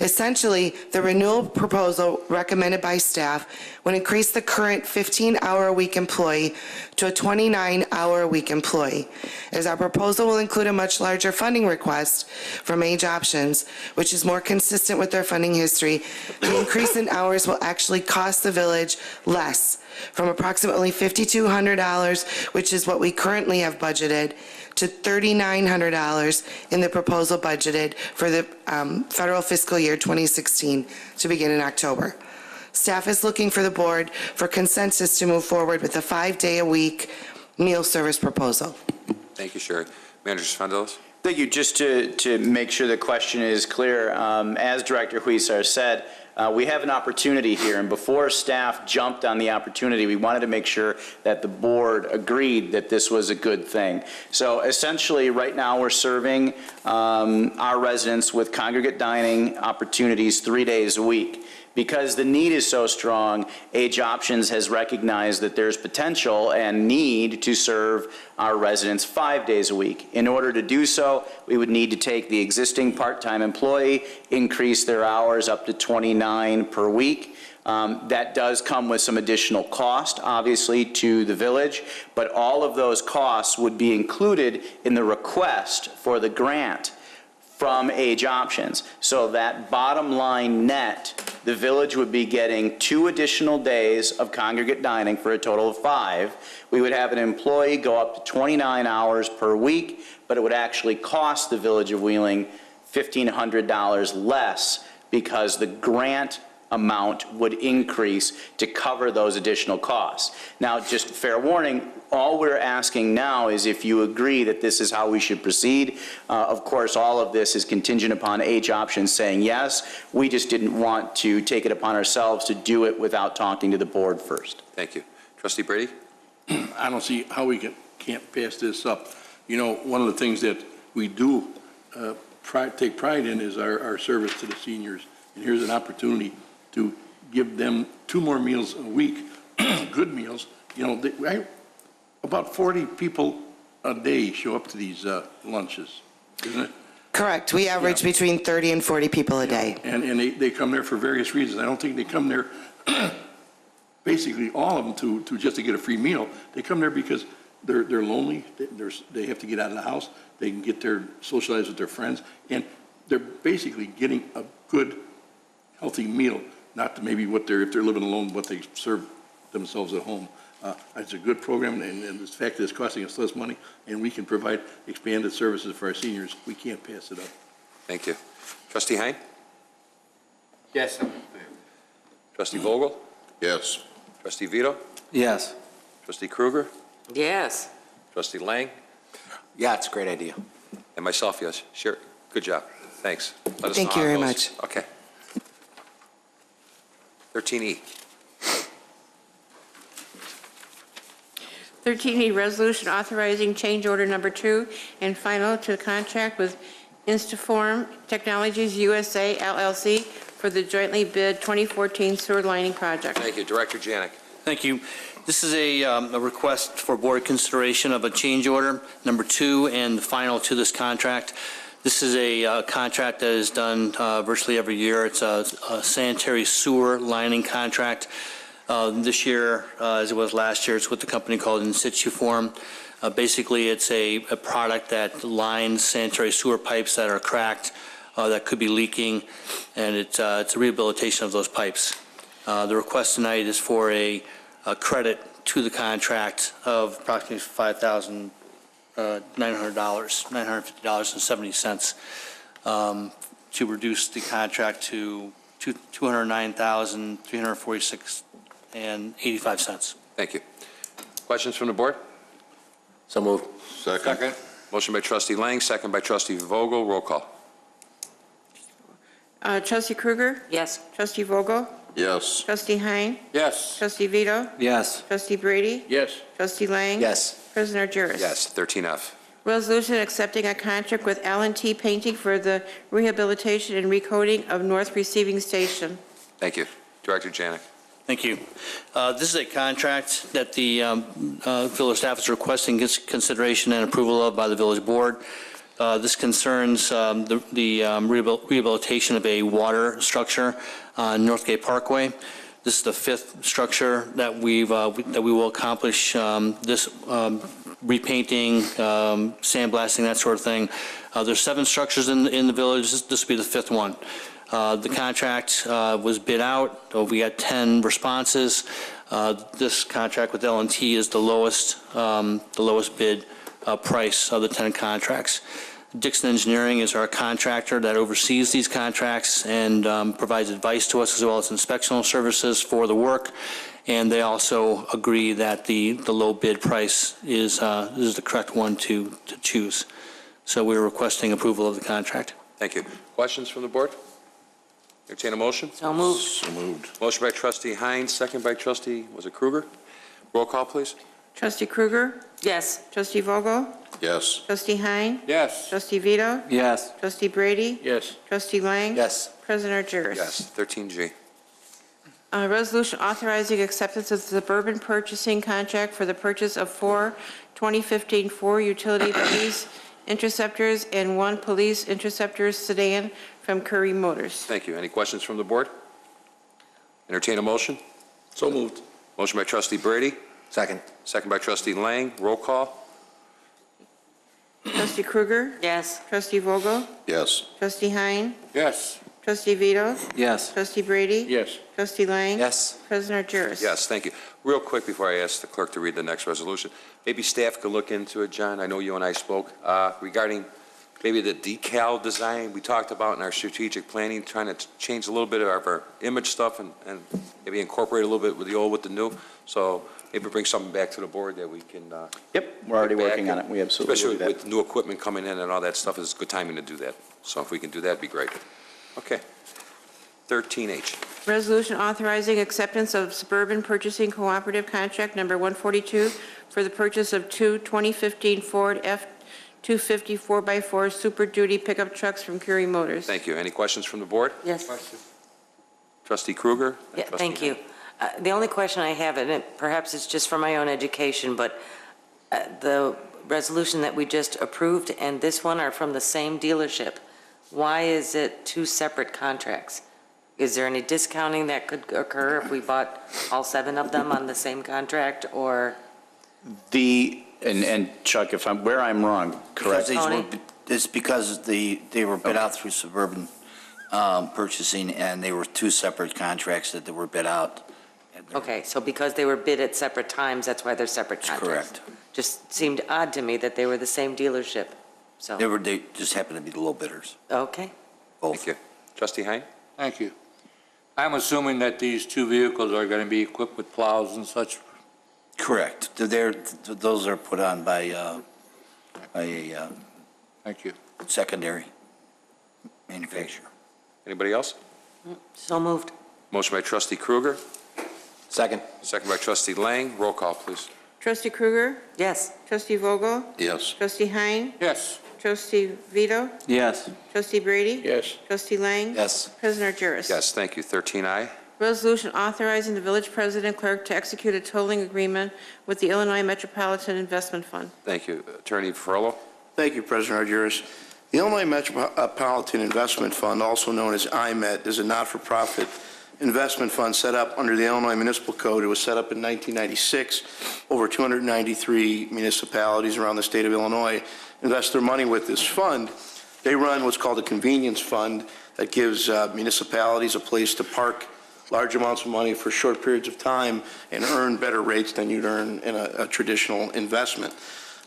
Essentially, the renewal proposal recommended by staff would increase the current 15-hour-a-week employee to a 29-hour-a-week employee, as our proposal will include a much larger funding request from Age Options, which is more consistent with their funding history. The increase in hours will actually cost the village less, from approximately $5,200, which is what we currently have budgeted, to $3,900 in the proposal budgeted for the federal fiscal year 2016 to begin in October. Staff is looking for the board for consensus to move forward with a 5-day-a-week meal service proposal. Thank you, Sherry. Manager Spendelos? Thank you. Just to make sure the question is clear, as Director Huizar said, we have an opportunity here, and before staff jumped on the opportunity, we wanted to make sure that the board agreed that this was a good thing. So essentially, right now, we're serving our residents with congregate dining opportunities 3 days a week. Because the need is so strong, Age Options has recognized that there's potential and need to serve our residents 5 days a week. In order to do so, we would need to take the existing part-time employee, increase their hours up to 29 per week. That does come with some additional cost, obviously, to the village, but all of those costs would be included in the request for the grant from Age Options. So that bottom line net, the village would be getting 2 additional days of congregate dining for a total of 5. We would have an employee go up to 29 hours per week, but it would actually cost the Village of Wheeling $1,500 less because the grant amount would increase to cover those additional costs. Now, just fair warning, all we're asking now is if you agree that this is how we should proceed. Of course, all of this is contingent upon Age Options saying yes. We just didn't want to take it upon ourselves to do it without talking to the board first. Thank you. Trustee Brady? I don't see how we can't pass this up. You know, one of the things that we do take pride in is our service to the seniors. And here's an opportunity to give them 2 more meals a week, good meals. You know, about 40 people a day show up to these lunches, isn't it? Correct. We average between 30 and 40 people a day. And they come there for various reasons. I don't think they come there, basically all of them, to just to get a free meal. They come there because they're lonely. They have to get out of the house. They can get there, socialize with their friends, and they're basically getting a good, healthy meal. Not to maybe if they're living alone, what they serve themselves at home. It's a good program, and the fact that it's costing us less money, and we can provide expanded services for our seniors, we can't pass it up. Thank you. Trustee Hein? Yes, I'm in favor. Trustee Vogel? Yes. Trustee Vito? Yes. Trustee Kruger? Yes. Trustee Lang? Yeah, it's a great idea. And myself, yes. Sure. Good job. Thanks. Let us Thank know you how it very goes. much. Okay. 13E. 13E, resolution authorizing change order number 2 and final to the contract with Instaform Technologies USA LLC for the jointly bid 2014 sewer lining project. Thank you. Director Janik. Thank you. This is a request for board consideration of a change order, number 2, and the final to this contract. This is a contract that is done virtually every year. It's a sanitary sewer lining contract. This year, as it was last year, it's with the company called Insituform. Basically, it's a product that lines sanitary sewer pipes that are cracked, that could be leaking, and it's a rehabilitation of those pipes. The request tonight is for a credit to the contract of approximately $950.70 to reduce the contract to $209,346.85. Thank you. Questions from the board? So moved. Second. Motion by Trustee Lang, second by Trustee Vogel. Roll call. Trustee Kruger? Yes. Trustee Vogel? Yes. Trustee Hein? Yes. Trustee Vito? Yes. Trustee Brady? Yes. Trustee Lang? Yes. President Argyris? Yes. 13F. Resolution accepting a contract with L&T Painting for the rehabilitation and recoating of North Receiving Station. Thank you. Director Janik. Thank you. This is a contract that the village staff is requesting consideration and approval of by the village board. This concerns the rehabilitation of a water structure on Northgate Parkway. This is the 5th structure that we will accomplish. This repainting, sandblasting, that sort of thing. There's 7 structures in the village. This will be the 5th one. The contract was bid out. We got 10 responses. This contract with L&T is the lowest bid price of the 10 contracts. Dixon Engineering is our contractor that oversees these contracts and provides advice to us as well as inspectional services for the work. And they also agree that the low bid price is the correct one to choose. So we're requesting approval of the contract. Thank you. Questions from the board? Entertain a motion? So moved. So moved. Motion by trustee Hines, second by trustee, was it Kruger? Roll call, please. Trustee Kruger? Yes. Trustee Vogel? Yes. Trustee Hein? Yes. Trustee Vito? Yes. Trustee Brady? Yes. Trustee Lang? Yes. President Argyris? Yes. 13G. Resolution authorizing acceptance of the suburban purchasing contract for the purchase of 4 2015 Ford utility police interceptors and 1 police interceptor sedan from Curry Motors. Thank you. Any questions from the board? Entertain a motion? So moved. Motion by trustee Brady, Second. second by trustee Lang. Roll call. Trustee Kruger? Yes. Trustee Vogel? Yes. Trustee Hein? Yes. Trustee Vito? Yes. Trustee Brady? Yes. Trustee Lang? Yes. President Argyris? Yes, thank you. Real quick before I ask the clerk to read the next resolution, maybe staff could look into it, John. I know you and I spoke regarding maybe the decal design we talked about in our strategic planning, trying to change a little bit of our image stuff and maybe incorporate a little bit with the old with the new. So maybe bring something back to the board that we can. Yep, we're already get back working on it. We absolutely will Especially do that. with new equipment coming in and all that stuff, it's good timing to do that. So if we can do that, it'd be great. Okay. 13H. Resolution authorizing acceptance of suburban purchasing cooperative contract number 142 for the purchase of 2 2015 Ford F-250 4x4 Super Duty pickup trucks from Curry Motors. Thank you. Any questions from the board? Yes. Trustee Kruger? Yeah, thank you. The only question I have, and perhaps it's just for my own education, but the resolution that we just approved and this one are from the same dealership. Why is it 2 separate contracts? Is there any discounting that could occur if we bought all 7 of them on the same contract, or? And Chuck, where I'm wrong, correct? It's because they were bid out through Suburban Purchasing, and they were 2 separate contracts that they were bid out. Okay, so because they were bid at separate times, that's why they're separate contracts? Correct. Just seemed odd to me that they were the same dealership, so. They just happened to be the low bidders. Okay. Both. Thank you. Trustee Hein? Thank you. I'm assuming that these 2 vehicles are going to be equipped with plows and such. Correct. Those are put on by a Thank you. secondary manufacturer. Anybody else? So moved. Motion by trustee Kruger, Second. second by trustee Lang. Roll call, please. Trustee Kruger? Yes. Trustee Vogel? Yes. Trustee Hein? Yes. Trustee Vito? Yes. Trustee Brady? Yes. Trustee Lang? Yes. President Argyris? Yes, thank you. 13I. Resolution authorizing the village president clerk to execute a tolling agreement with the Illinois Metropolitan Investment Fund. Thank you. Attorney Ferrello? Thank you, President Argyris. The Illinois Metropolitan Investment Fund, also known as IMET, is a not-for-profit investment fund set up under the Illinois Municipal Code. It was set up in 1996. Over 293 municipalities around the state of Illinois invest their money with this fund. They run what's called a convenience fund that gives municipalities a place to park large amounts of money for short periods of time and earn better rates than you'd earn in a traditional investment.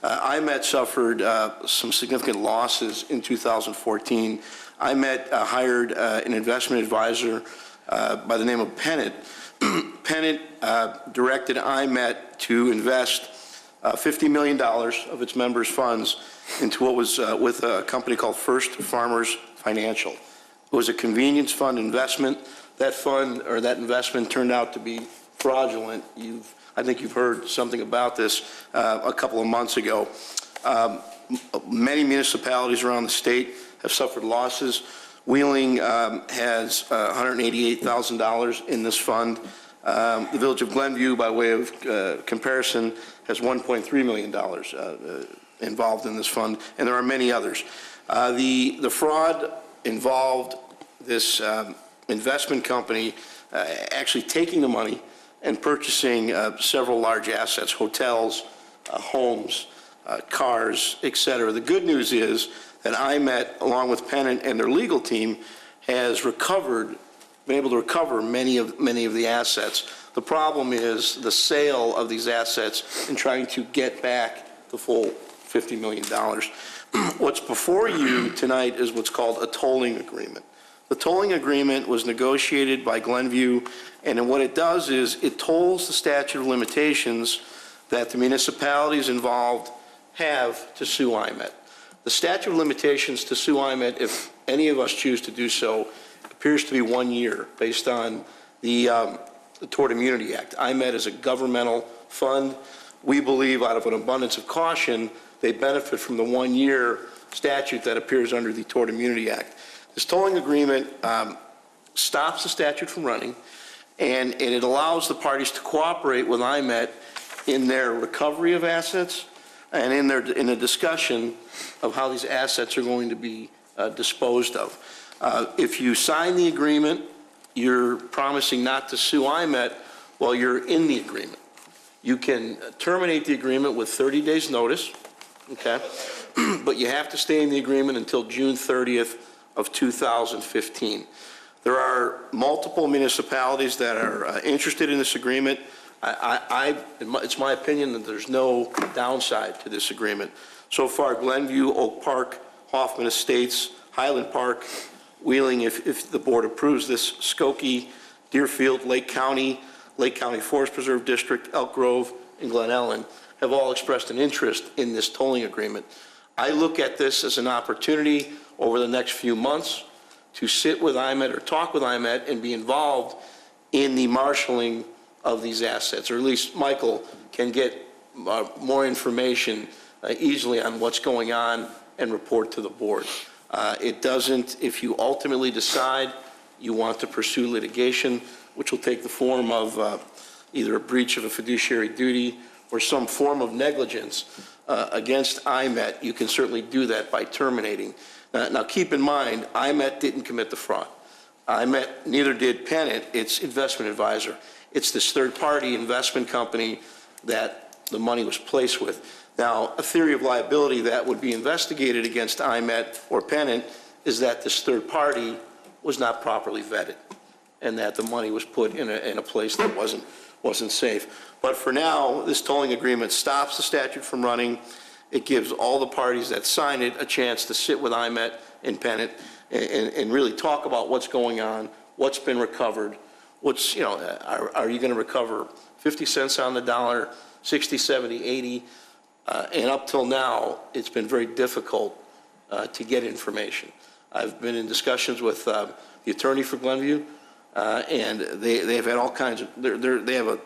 IMET suffered some significant losses in 2014. IMET hired an investment advisor by the name of Pennant. Pennant directed IMET to invest $50 million of its members' funds into what was with a company called First Farmers Financial. It was a convenience fund investment. That fund or that investment turned out to be fraudulent. I think you've heard something about this a couple of months ago. Many municipalities around the state have suffered losses. Wheeling has $188,000 in this fund. The Village of Glenview, by way of comparison, has $1.3 million involved in this fund, and there are many others. The fraud involved this investment company actually taking the money and purchasing several large assets, hotels, homes, cars, et cetera. The good news is that IMET, along with Pennant and their legal team, has been able to recover many of the assets. The problem is the sale of these assets and trying to get back the full $50 million. What's before you tonight is what's called a tolling agreement. The tolling agreement was negotiated by Glenview, and what it does is it tolls the statute of limitations that the municipalities involved have to sue IMET. The statute of limitations to sue IMET, if any of us choose to do so, appears to be 1 year based on the Tort Immunity Act. IMET is a governmental fund. We believe, out of an abundance of caution, they benefit from the 1-year statute that appears under the Tort Immunity Act. This tolling agreement stops the statute from running, and it allows the parties to cooperate with IMET in their recovery of assets and in a discussion of how these assets are going to be disposed of. If you sign the agreement, you're promising not to sue IMET while you're in the agreement. You can terminate the agreement with 30 days' notice, okay? But you have to stay in the agreement until June 30th of 2015. There are multiple municipalities that are interested in this agreement. It's my opinion that there's no downside to this agreement. So far, Glenview, Oak Park, Hoffman Estates, Highland Park, Wheeling, if the board approves this, Skokie, Deerfield, Lake County Forest Preserve District, Elk Grove, and Glen Ellen have all expressed an interest in this tolling agreement. I look at this as an opportunity over the next few months to sit with IMET or talk with IMET and be involved in the marshaling of these assets, or at least Michael can get more information easily on what's going on and report to the board. It doesn't, if you ultimately decide you want to pursue litigation, which will take the form of either a breach of a fiduciary duty or some form of negligence against IMET, you can certainly do that by terminating. Now keep in mind, IMET didn't commit the fraud. IMET, neither did Pennant, its investment advisor. It's this third-party investment company that the money was placed with. Now, a theory of liability that would be investigated against IMET or Pennant is that this third party was not properly vetted and that the money was put in a place that wasn't safe. But for now, this tolling agreement stops the statute from running. It gives all the parties that sign it a chance to sit with IMET and Pennant and really talk about what's going on, what's been recovered, what's, you know, are you going to recover 50 cents on the dollar, 60, 70, 80? And up till now, it's been very difficult to get information. I've been in discussions with the attorney for Glenview, and they've had all kinds of, they have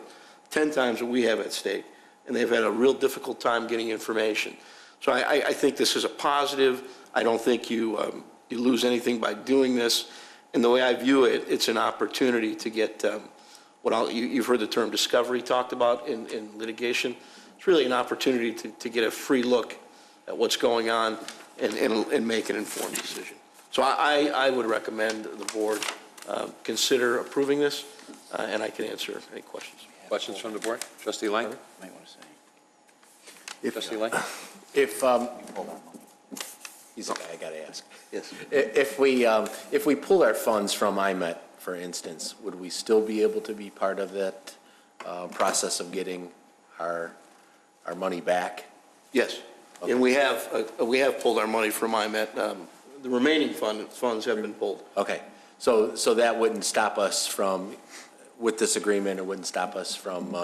10 times what we have at stake, and they've had a real difficult time getting information. So I think this is a positive. I don't think you lose anything by doing this. And the way I view it, it's an opportunity to get you've heard the term discovery talked about in litigation. It's really an opportunity to get a free look at what's going on and make an informed decision. So I would recommend the board consider approving this, and I can answer any questions. Questions from the board? Trustee Lang? Might want to say. Trustee Lang? He's a guy I got to ask. Yes. If we pull our funds from IMET, for instance, would we still be able to be part of that process of getting our money back? Yes. Okay. And we have pulled our money from IMET. The remaining funds have been pulled. Okay. So that wouldn't stop us from, with this agreement, it wouldn't stop us from,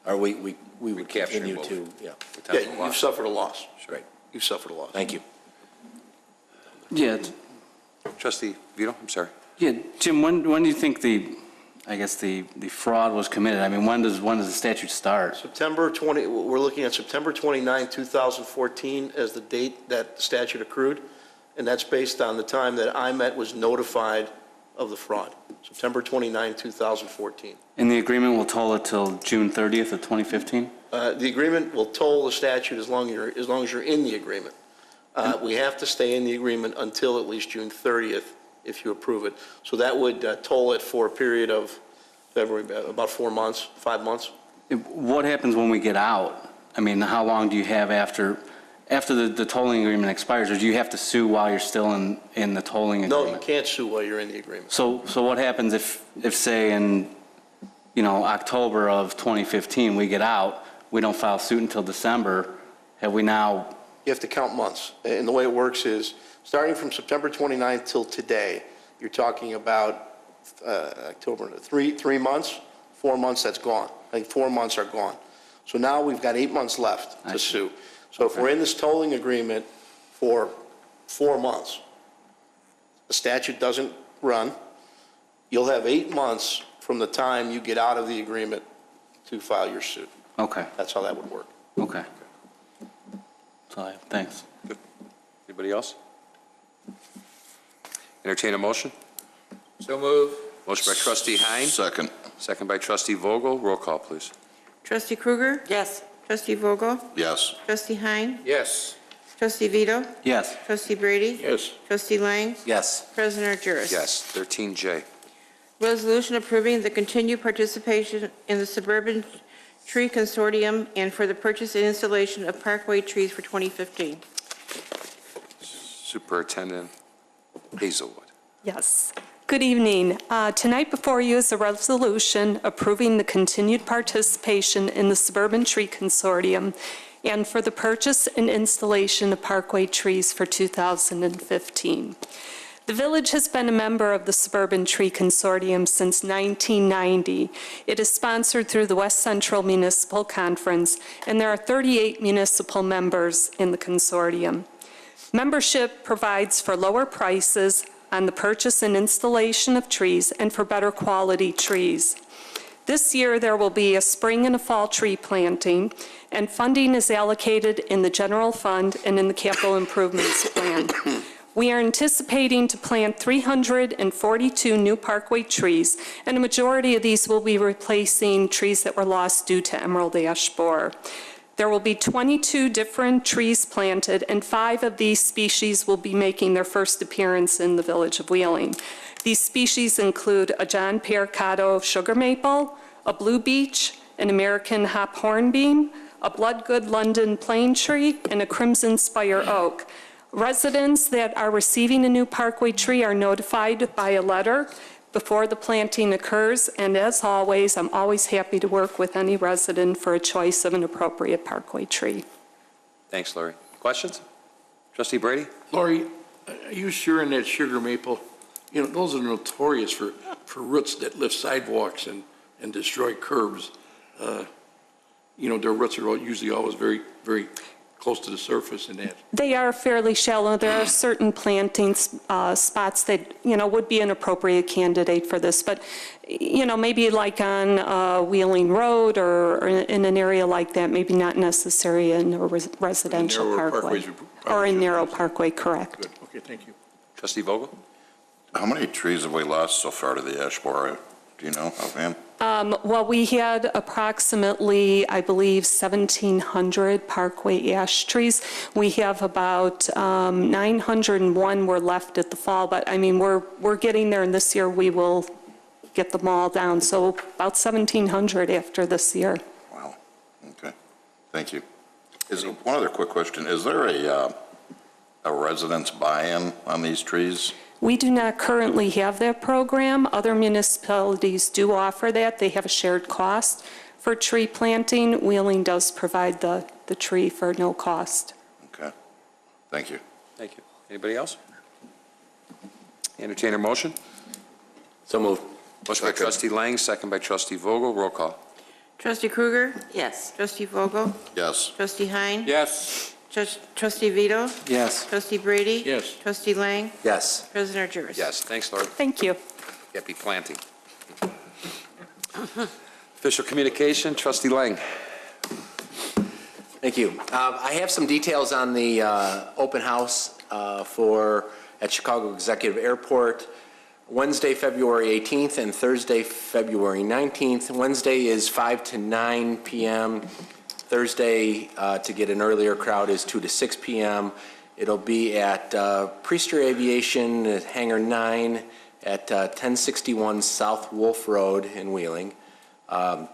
or we would continue to, yeah. Yeah, you've suffered a loss. Right. You've suffered a loss. Thank you. Yeah, Trustee Vito, I'm sorry. yeah, Jim, when do you think the fraud was committed? I mean, when does the statute start? September 20, we're looking at September 29, 2014 as the date that the statute accrued, and that's based on the time that IMET was notified of the fraud, September 29, 2014. And the agreement will toll it till June 30th of 2015? The agreement will toll the statute as long as you're in the agreement. We have to stay in the agreement until at least June 30th if you approve it. So that would toll it for a period of February, about 4 months, 5 months. What happens when we get out? I mean, how long do you have after the tolling agreement expires, or do you have to sue while you're still in the tolling agreement? No, you can't sue while you're in the agreement. So what happens if say in, October of 2015, we get out, we don't file suit until December, have we now? You have to count months. And the way it works is, starting from September 29th till today, you're talking about October, 3 months, 4 months, that's gone. I think 4 months are gone. So now we've got 8 months left to sue. So if we're in this tolling agreement for 4 months, the statute doesn't run, You'll have 8 months from the time you get out of the agreement to file your suit. Okay, That's how that would work. okay. So, thanks. Anybody else? Entertain a motion? So move. Motion by trustee Hein, Second. second by trustee Vogel. Roll call, please. Trustee Krueger? Yes. Trustee Vogel? Yes. Trustee Hein? Yes. Trustee Vito? Yes. Trustee Brady? Yes. Trustee Lang? Yes. President Juris? Yes. 13J. Resolution approving the continued participation in the Suburban Tree Consortium and for the purchase and installation of parkway trees for 2015. Superintendent Hazelwood. Yes. Good evening. Tonight before you is a resolution approving the continued participation in the Suburban Tree Consortium and for the purchase and installation of parkway trees for 2015. The village has been a member of the Suburban Tree Consortium since 1990. It is sponsored through the West Central Municipal Conference, and there are 38 municipal members in the consortium. Membership provides for lower prices on the purchase and installation of trees and for better quality trees. This year, there will be a spring and a fall tree planting, and funding is allocated in the general fund and in the capital improvements plan. We are anticipating to plant 342 new parkway trees, and a majority of these will be replacing trees that were lost due to emerald ash borer. There will be 22 different trees planted, and 5 of these species will be making their first appearance in the village of Wheeling. These species include a John Pericotto sugar maple, a blue beech, an American hop hornbeam, a bloodgood London plane tree, and a crimson spire oak. Residents that are receiving a new parkway tree are notified by a letter before the planting occurs, and as always, I'm always happy to work with any resident for a choice of an appropriate parkway tree. Thanks, Laurie. Questions? Trustee Brady? Laurie, are you sure in that sugar maple, you know, those are notorious for roots that lift sidewalks and destroy curbs. You know, their roots are usually always very, very close to the surface and that. They are fairly shallow. There are certain planting spots that, you know, would be an appropriate candidate for this. But, you know, maybe like on Wheeling Road or in an area like that, maybe not necessary in a residential parkway. Or a narrow parkway, correct. Good. Okay, thank you. Trustee Vogel? How many trees have we lost so far to the ash borer? Do you know offhand? Well, we had approximately, I believe, 1,700 parkway ash trees. We have about 901 were left at the fall, but I mean, we're getting there, and this year we will get them all down. So about 1,700 after this year. Wow. Okay. Thank you. One other quick question. Is there a residence buy-in on these trees? We do not currently have that program. Other municipalities do offer that. They have a shared cost for tree planting. Wheeling does provide the tree for no cost. Okay. Thank you. Thank you. Anybody else? Entertain a motion? So moved. Motion by trustee Lang, second by trustee Vogel. Roll call. Trustee Krueger? Yes. Trustee Vogel? Yes. Trustee Hein? Yes. Trustee Vito? Yes. Trustee Brady? Yes. Trustee Lang? Yes. President Juris? Yes. Thanks, Laurie. Thank you. Happy planting. Official communication, trustee Lang. Thank you. I have some details on the open house at Chicago Executive Airport, Wednesday, February 18th, and Thursday, February 19th. Wednesday is 5 to 9 p.m. Thursday, to get an earlier crowd, is 2 to 6 p.m. It'll be at Priester Aviation at Hangar 9 at 1061 South Wolf Road in Wheeling. The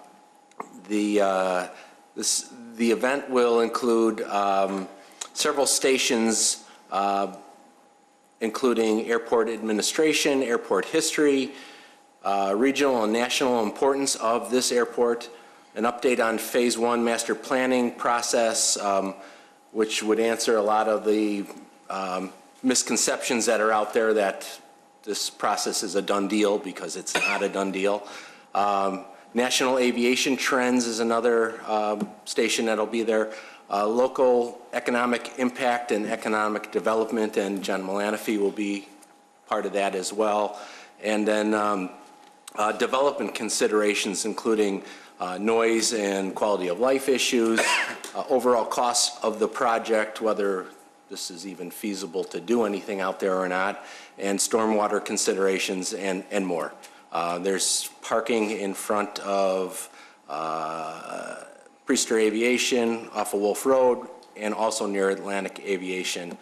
event will include several stations, including airport administration, airport history, regional and national importance of this airport, an update on Phase 1 master planning process, which would answer a lot of the misconceptions that are out there that this process is a done deal, because it's not a done deal. National Aviation Trends is another station that'll be there. Local economic impact and economic development, and John Malanaphy will be part of that as well. And then development considerations, including noise and quality of life issues, overall costs of the project, whether this is even feasible to do anything out there or not, and stormwater considerations and more. There's parking in front of Priester Aviation off of Wolf Road and also near Atlantic Aviation.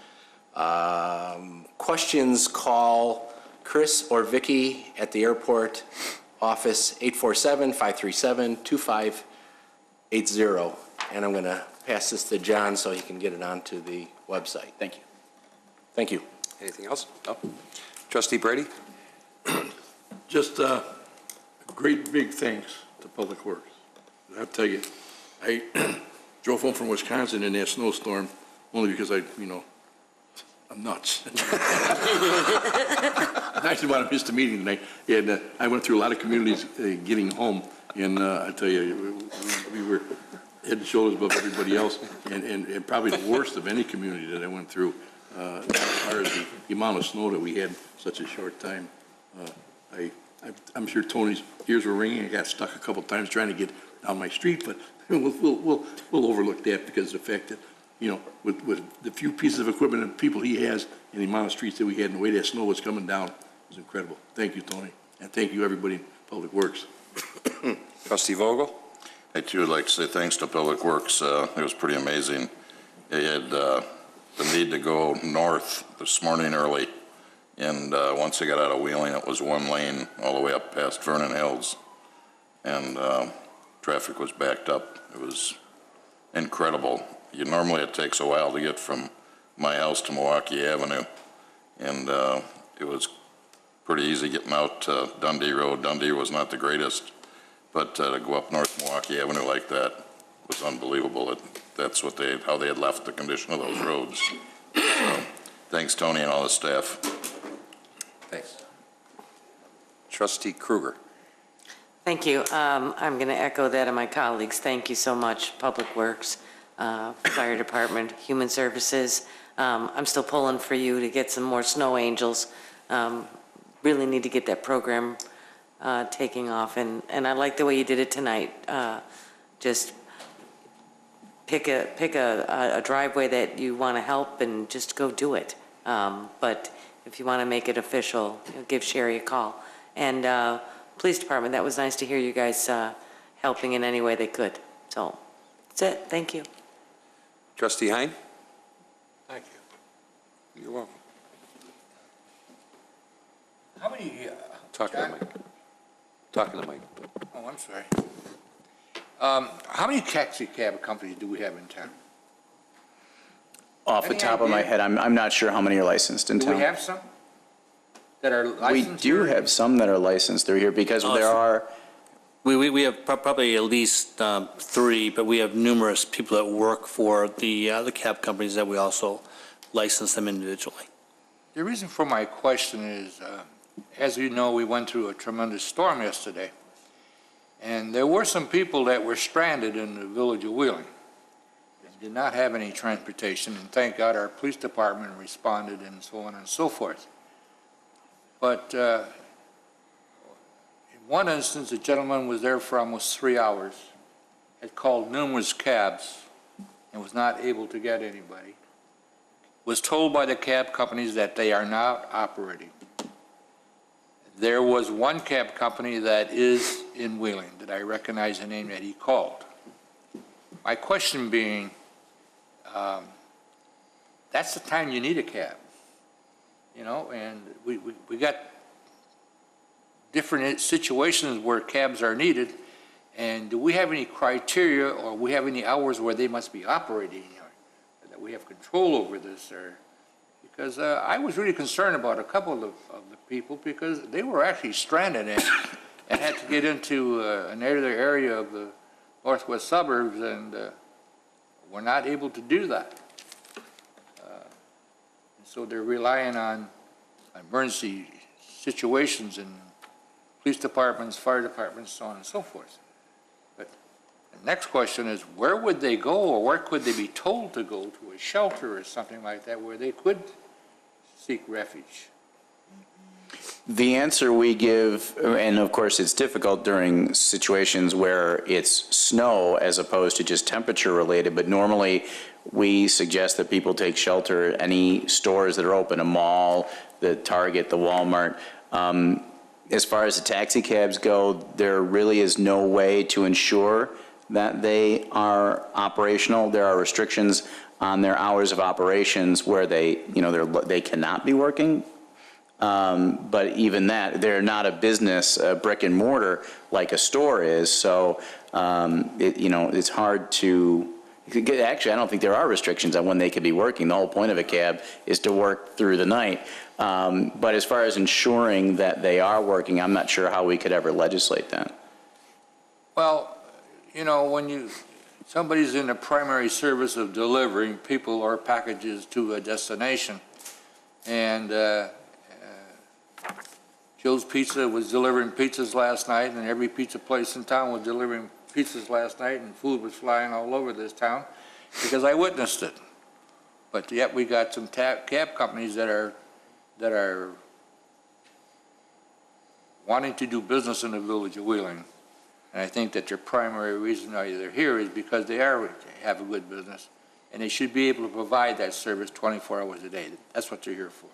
Questions, call Chris or Vicky at the airport office, 847-537-2580. And I'm going to pass this to John so he can get it onto the website. Thank you. Thank you. Anything else? No. Trustee Brady? Just great big thanks to Public Works. I'll tell you, I drove home from Wisconsin in that snowstorm only because I'm nuts. I didn't want to miss the meeting tonight. And I went through a lot of communities getting home, and I tell you, we were head and shoulders above everybody else, and probably the worst of any community that I went through as far as the amount of snow that we had in such a short time. I'm sure Tony's ears were ringing. I got stuck a couple times trying to get down my street, but we'll overlook that because of the fact that, with the few pieces of equipment and people he has and the amount of streets that we had and the way that snow was coming down was incredible. Thank you, Tony, and thank you, everybody in Public Works. Trustee Vogel? I too would like to say thanks to Public Works. It was pretty amazing. They had the need to go north this morning early, and once they got out of Wheeling, it was one lane all the way up past Vernon Hills, and traffic was backed up. It was incredible. Normally it takes a while to get from my house to Milwaukee Avenue, and it was pretty easy getting out to Dundee Road. Dundee was not the greatest, but to go up North Milwaukee Avenue like that was unbelievable. That's how they had left the condition of those roads. So, thanks, Tony, and all the staff. Thanks. Trustee Kruger? Thank you. I'm going to echo that of my colleagues. Thank you so much, Public Works, Fire Department, Human Services. I'm still pulling for you to get some more snow angels. Really need to get that program taking off, and I like the way you did it tonight. Just pick a driveway that you want to help and just go do it. But if you want to make it official, give Sherry a call. And Police Department, that was nice to hear you guys helping in any way they could. So that's it. Thank you. Trustee Hein? Thank you. You're welcome. How many, Talk to the mic. Talk to the mic. oh, I'm sorry. How many taxi cab companies do we have in town? Off the Any top of my idea? head, I'm not sure how many are licensed in Do town. we have some that are We licensed? do here? have some that are licensed through here because Oh, there so- are, We have probably at least 3, but we have numerous people that work for the cab companies that we also license them individually. The reason for my question is, as you know, we went through a tremendous storm yesterday, and there were some people that were stranded in the village of Wheeling and did not have any transportation, and thank God our police department responded and so on and so forth. But in one instance, a gentleman was there for almost 3 hours, had called numerous cabs and was not able to get anybody. Was told by the cab companies that they are not operating. There was one cab company that is in Wheeling that I recognize the name that he called. My question being, that's the time you need a cab, and we got different situations where cabs are needed, and do we have any criteria or we have any hours where they must be operating, that we have control over this? Or because I was really concerned about a couple of the people because they were actually stranded and had to get into another area of the northwest suburbs and were not able to do that. So they're relying on emergency situations and police departments, fire departments, so on and so forth. But the next question is, where would they go, or where could they be told to go, to a shelter or something like that, where they could seek refuge? The answer we give, and of course it's difficult during situations where it's snow as opposed to just temperature related, but normally we suggest that people take shelter, any stores that are open, a mall, the Target, the Walmart. As far as the taxi cabs go, there really is no way to ensure that they are operational. There are restrictions on their hours of operations where they cannot be working. But even that, they're not a business, a brick and mortar like a store is. So, it's hard to, actually, I don't think there are restrictions on when they could be working. The whole point of a cab is to work through the night. But as far as ensuring that they are working, I'm not sure how we could ever legislate that. Well, when somebody's in the primary service of delivering people or packages to a destination, and Joe's Pizza was delivering pizzas last night, and every pizza place in town was delivering pizzas last night, and food was flying all over this town because I witnessed it. But yet we got some cab companies that are wanting to do business in the village of Wheeling. And I think that their primary reason why they're here is because they have a good business, and they should be able to provide that service 24 hours a day. That's what they're here for.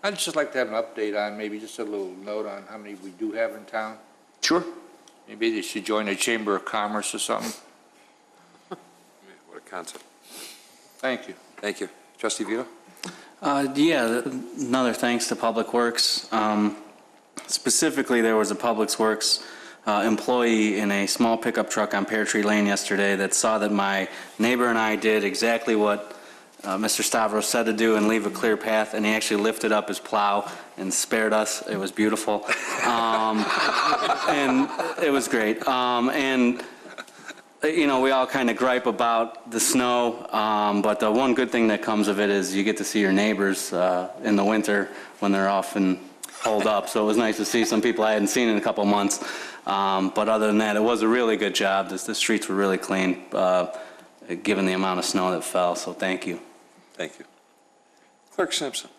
I'd just like to have an update on, maybe just a little note on how many we do have in town. Sure. Maybe they should join the Chamber of Commerce or something. What a concept. Thank you. Thank you. Trustee Vito? Yeah, another thanks to Public Works. Specifically, there was a Public Works employee in a small pickup truck on Pear Tree Lane yesterday that saw that my neighbor and I did exactly what Mr. Stavros said to do and leave a clear path, and he actually lifted up his plow and spared us. It was beautiful. And it was great. We all kind of gripe about the snow, but the one good thing that comes of it is you get to see your neighbors in the winter when they're off and holed up. So it was nice to see some people I hadn't seen in a couple months. But other than that, it was a really good job. The streets were really clean, given the amount of snow that fell. So thank you. Thank you. Clerk Simpson.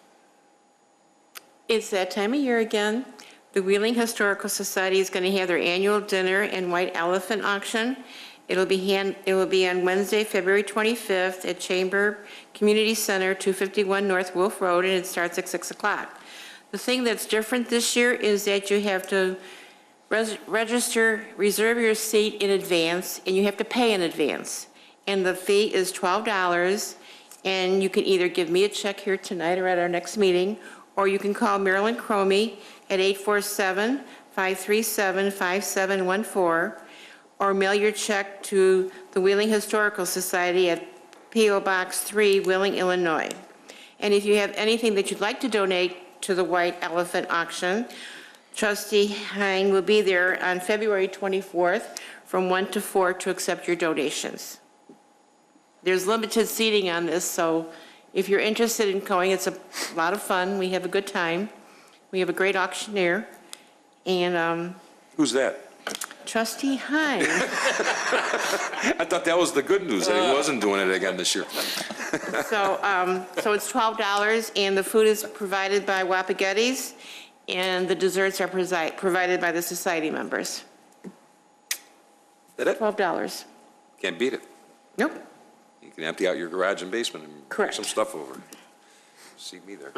It's that time of year again. The Wheeling Historical Society is going to have their annual dinner and white elephant auction. It will be on Wednesday, February 25th at Chamber Community Center, 251 North Wolf Road, and it starts at 6 o'clock. The thing that's different this year is that you have to reserve your seat in advance, and you have to pay in advance. And the fee is $12, and you can either give me a check here tonight or at our next meeting, or you can call Marilyn Cromie at 847-537-5714, or mail your check to the Wheeling Historical Society at P.O. Box 3, Wheeling, Illinois. And if you have anything that you'd like to donate to the White Elephant Auction, Trustee Hein will be there on February 24th from 1 to 4 to accept your donations. There's limited seating on this, so if you're interested in going, it's a lot of fun. We have a good time. We have a great auctioneer. And Who's that? Trustee Hein. I thought that was the good news, that he wasn't doing it again this year. So it's $12, and the food is provided by Wapagetti's, and the desserts are provided by the society members. That it? $12. Can't beat it. Nope. You can empty out your garage and basement and bring Correct. some stuff over. See me there.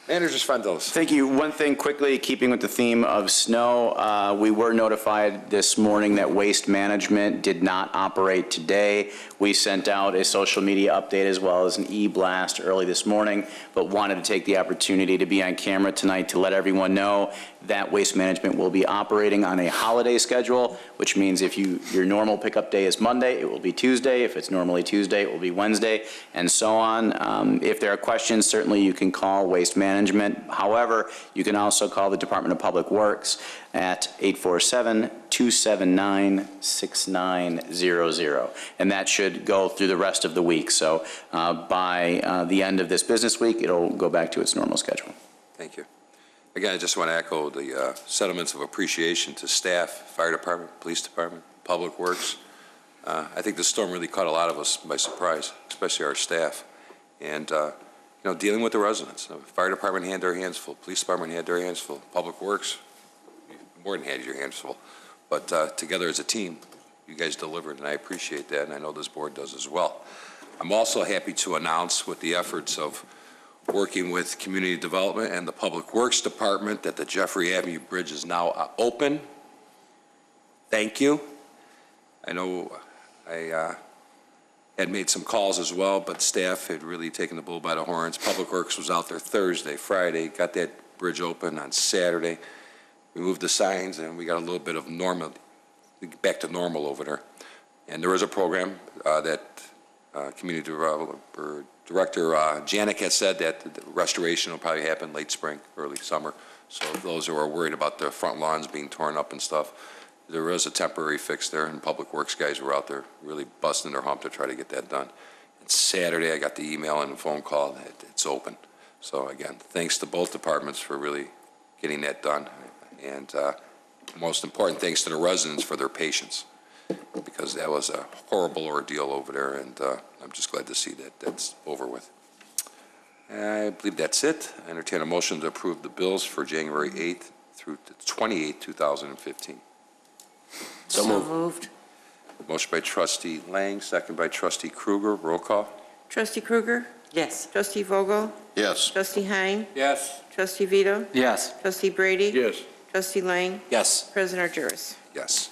Manager Svandelis. Thank you. One thing quickly, keeping with the theme of snow, we were notified this morning that Waste Management did not operate today. We sent out a social media update as well as an e-blast early this morning, but wanted to take the opportunity to be on camera tonight to let everyone know that Waste Management will be operating on a holiday schedule, which means if your normal pickup day is Monday, it will be Tuesday. If it's normally Tuesday, it will be Wednesday, and so on. If there are questions, certainly you can call Waste Management. However, you can also call the Department of Public Works at 847-279-6900, and that should go through the rest of the week. So by the end of this business week, it'll go back to its normal schedule. Thank you. Again, I just want to echo the sentiments of appreciation to staff, fire department, police department, Public Works. I think the storm really caught a lot of us by surprise, especially our staff. And dealing with the residents. The fire department had their hands full, police department had their hands full, public works, more than had your hands full. But together as a team, you guys delivered, and I appreciate that, and I know this board does as well. I'm also happy to announce, with the efforts of working with Community Development and the Public Works Department, that the Jeffrey Avenue Bridge is now open. Thank you. I know I had made some calls as well, but staff had really taken the bull by the horns. Public Works was out there Thursday, Friday, got that bridge open on Saturday. We moved the signs, and we got a little bit of normal, back to normal over there. And there is a program that Community Developer Director Janik has said that the restoration will probably happen late spring, early summer. So those who are worried about the front lawns being torn up and stuff, there is a temporary fix there, and Public Works guys were out there really busting their hump to try to get that done. And Saturday, I got the email and the phone call that it's open. So again, thanks to both departments for really getting that done. And most important, thanks to the residents for their patience, because that was a horrible ordeal over there, and I'm just glad to see that that's over with. I believe that's it. I entertain a motion to approve the bills for January 8th through 28th, 2015. So moved. Motion by trustee Lang, second by trustee Kruger. Roll call. Trustee Kruger? Yes. Trustee Vogel? Yes. Trustee Hein? Yes. Trustee Vito? Yes. Trustee Brady? Yes. Trustee Lang? Yes. President Argyros? Yes.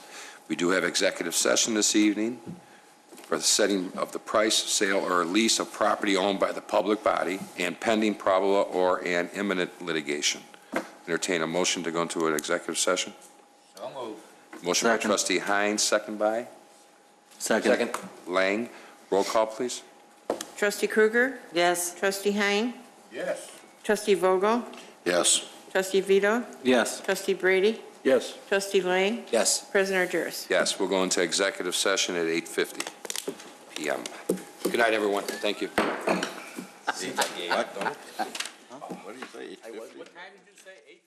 We do have executive session this evening for the setting of the price, sale, or lease of property owned by the public body and pending probable or an imminent litigation. Entertain a motion to go into an executive session. So moved. Motion by Second. trustee Hines, second by Second. Lang. Roll call, please. Trustee Kruger? Yes. Trustee Hein? Yes. Trustee Vogel? Yes. Trustee Vito? Yes. Trustee Brady? Yes. Trustee Lang? Yes. President Argyros? Yes, we'll go into executive session at 8:50 PM. Good night, everyone. Thank you. What do you say? What time did you say? 8:50?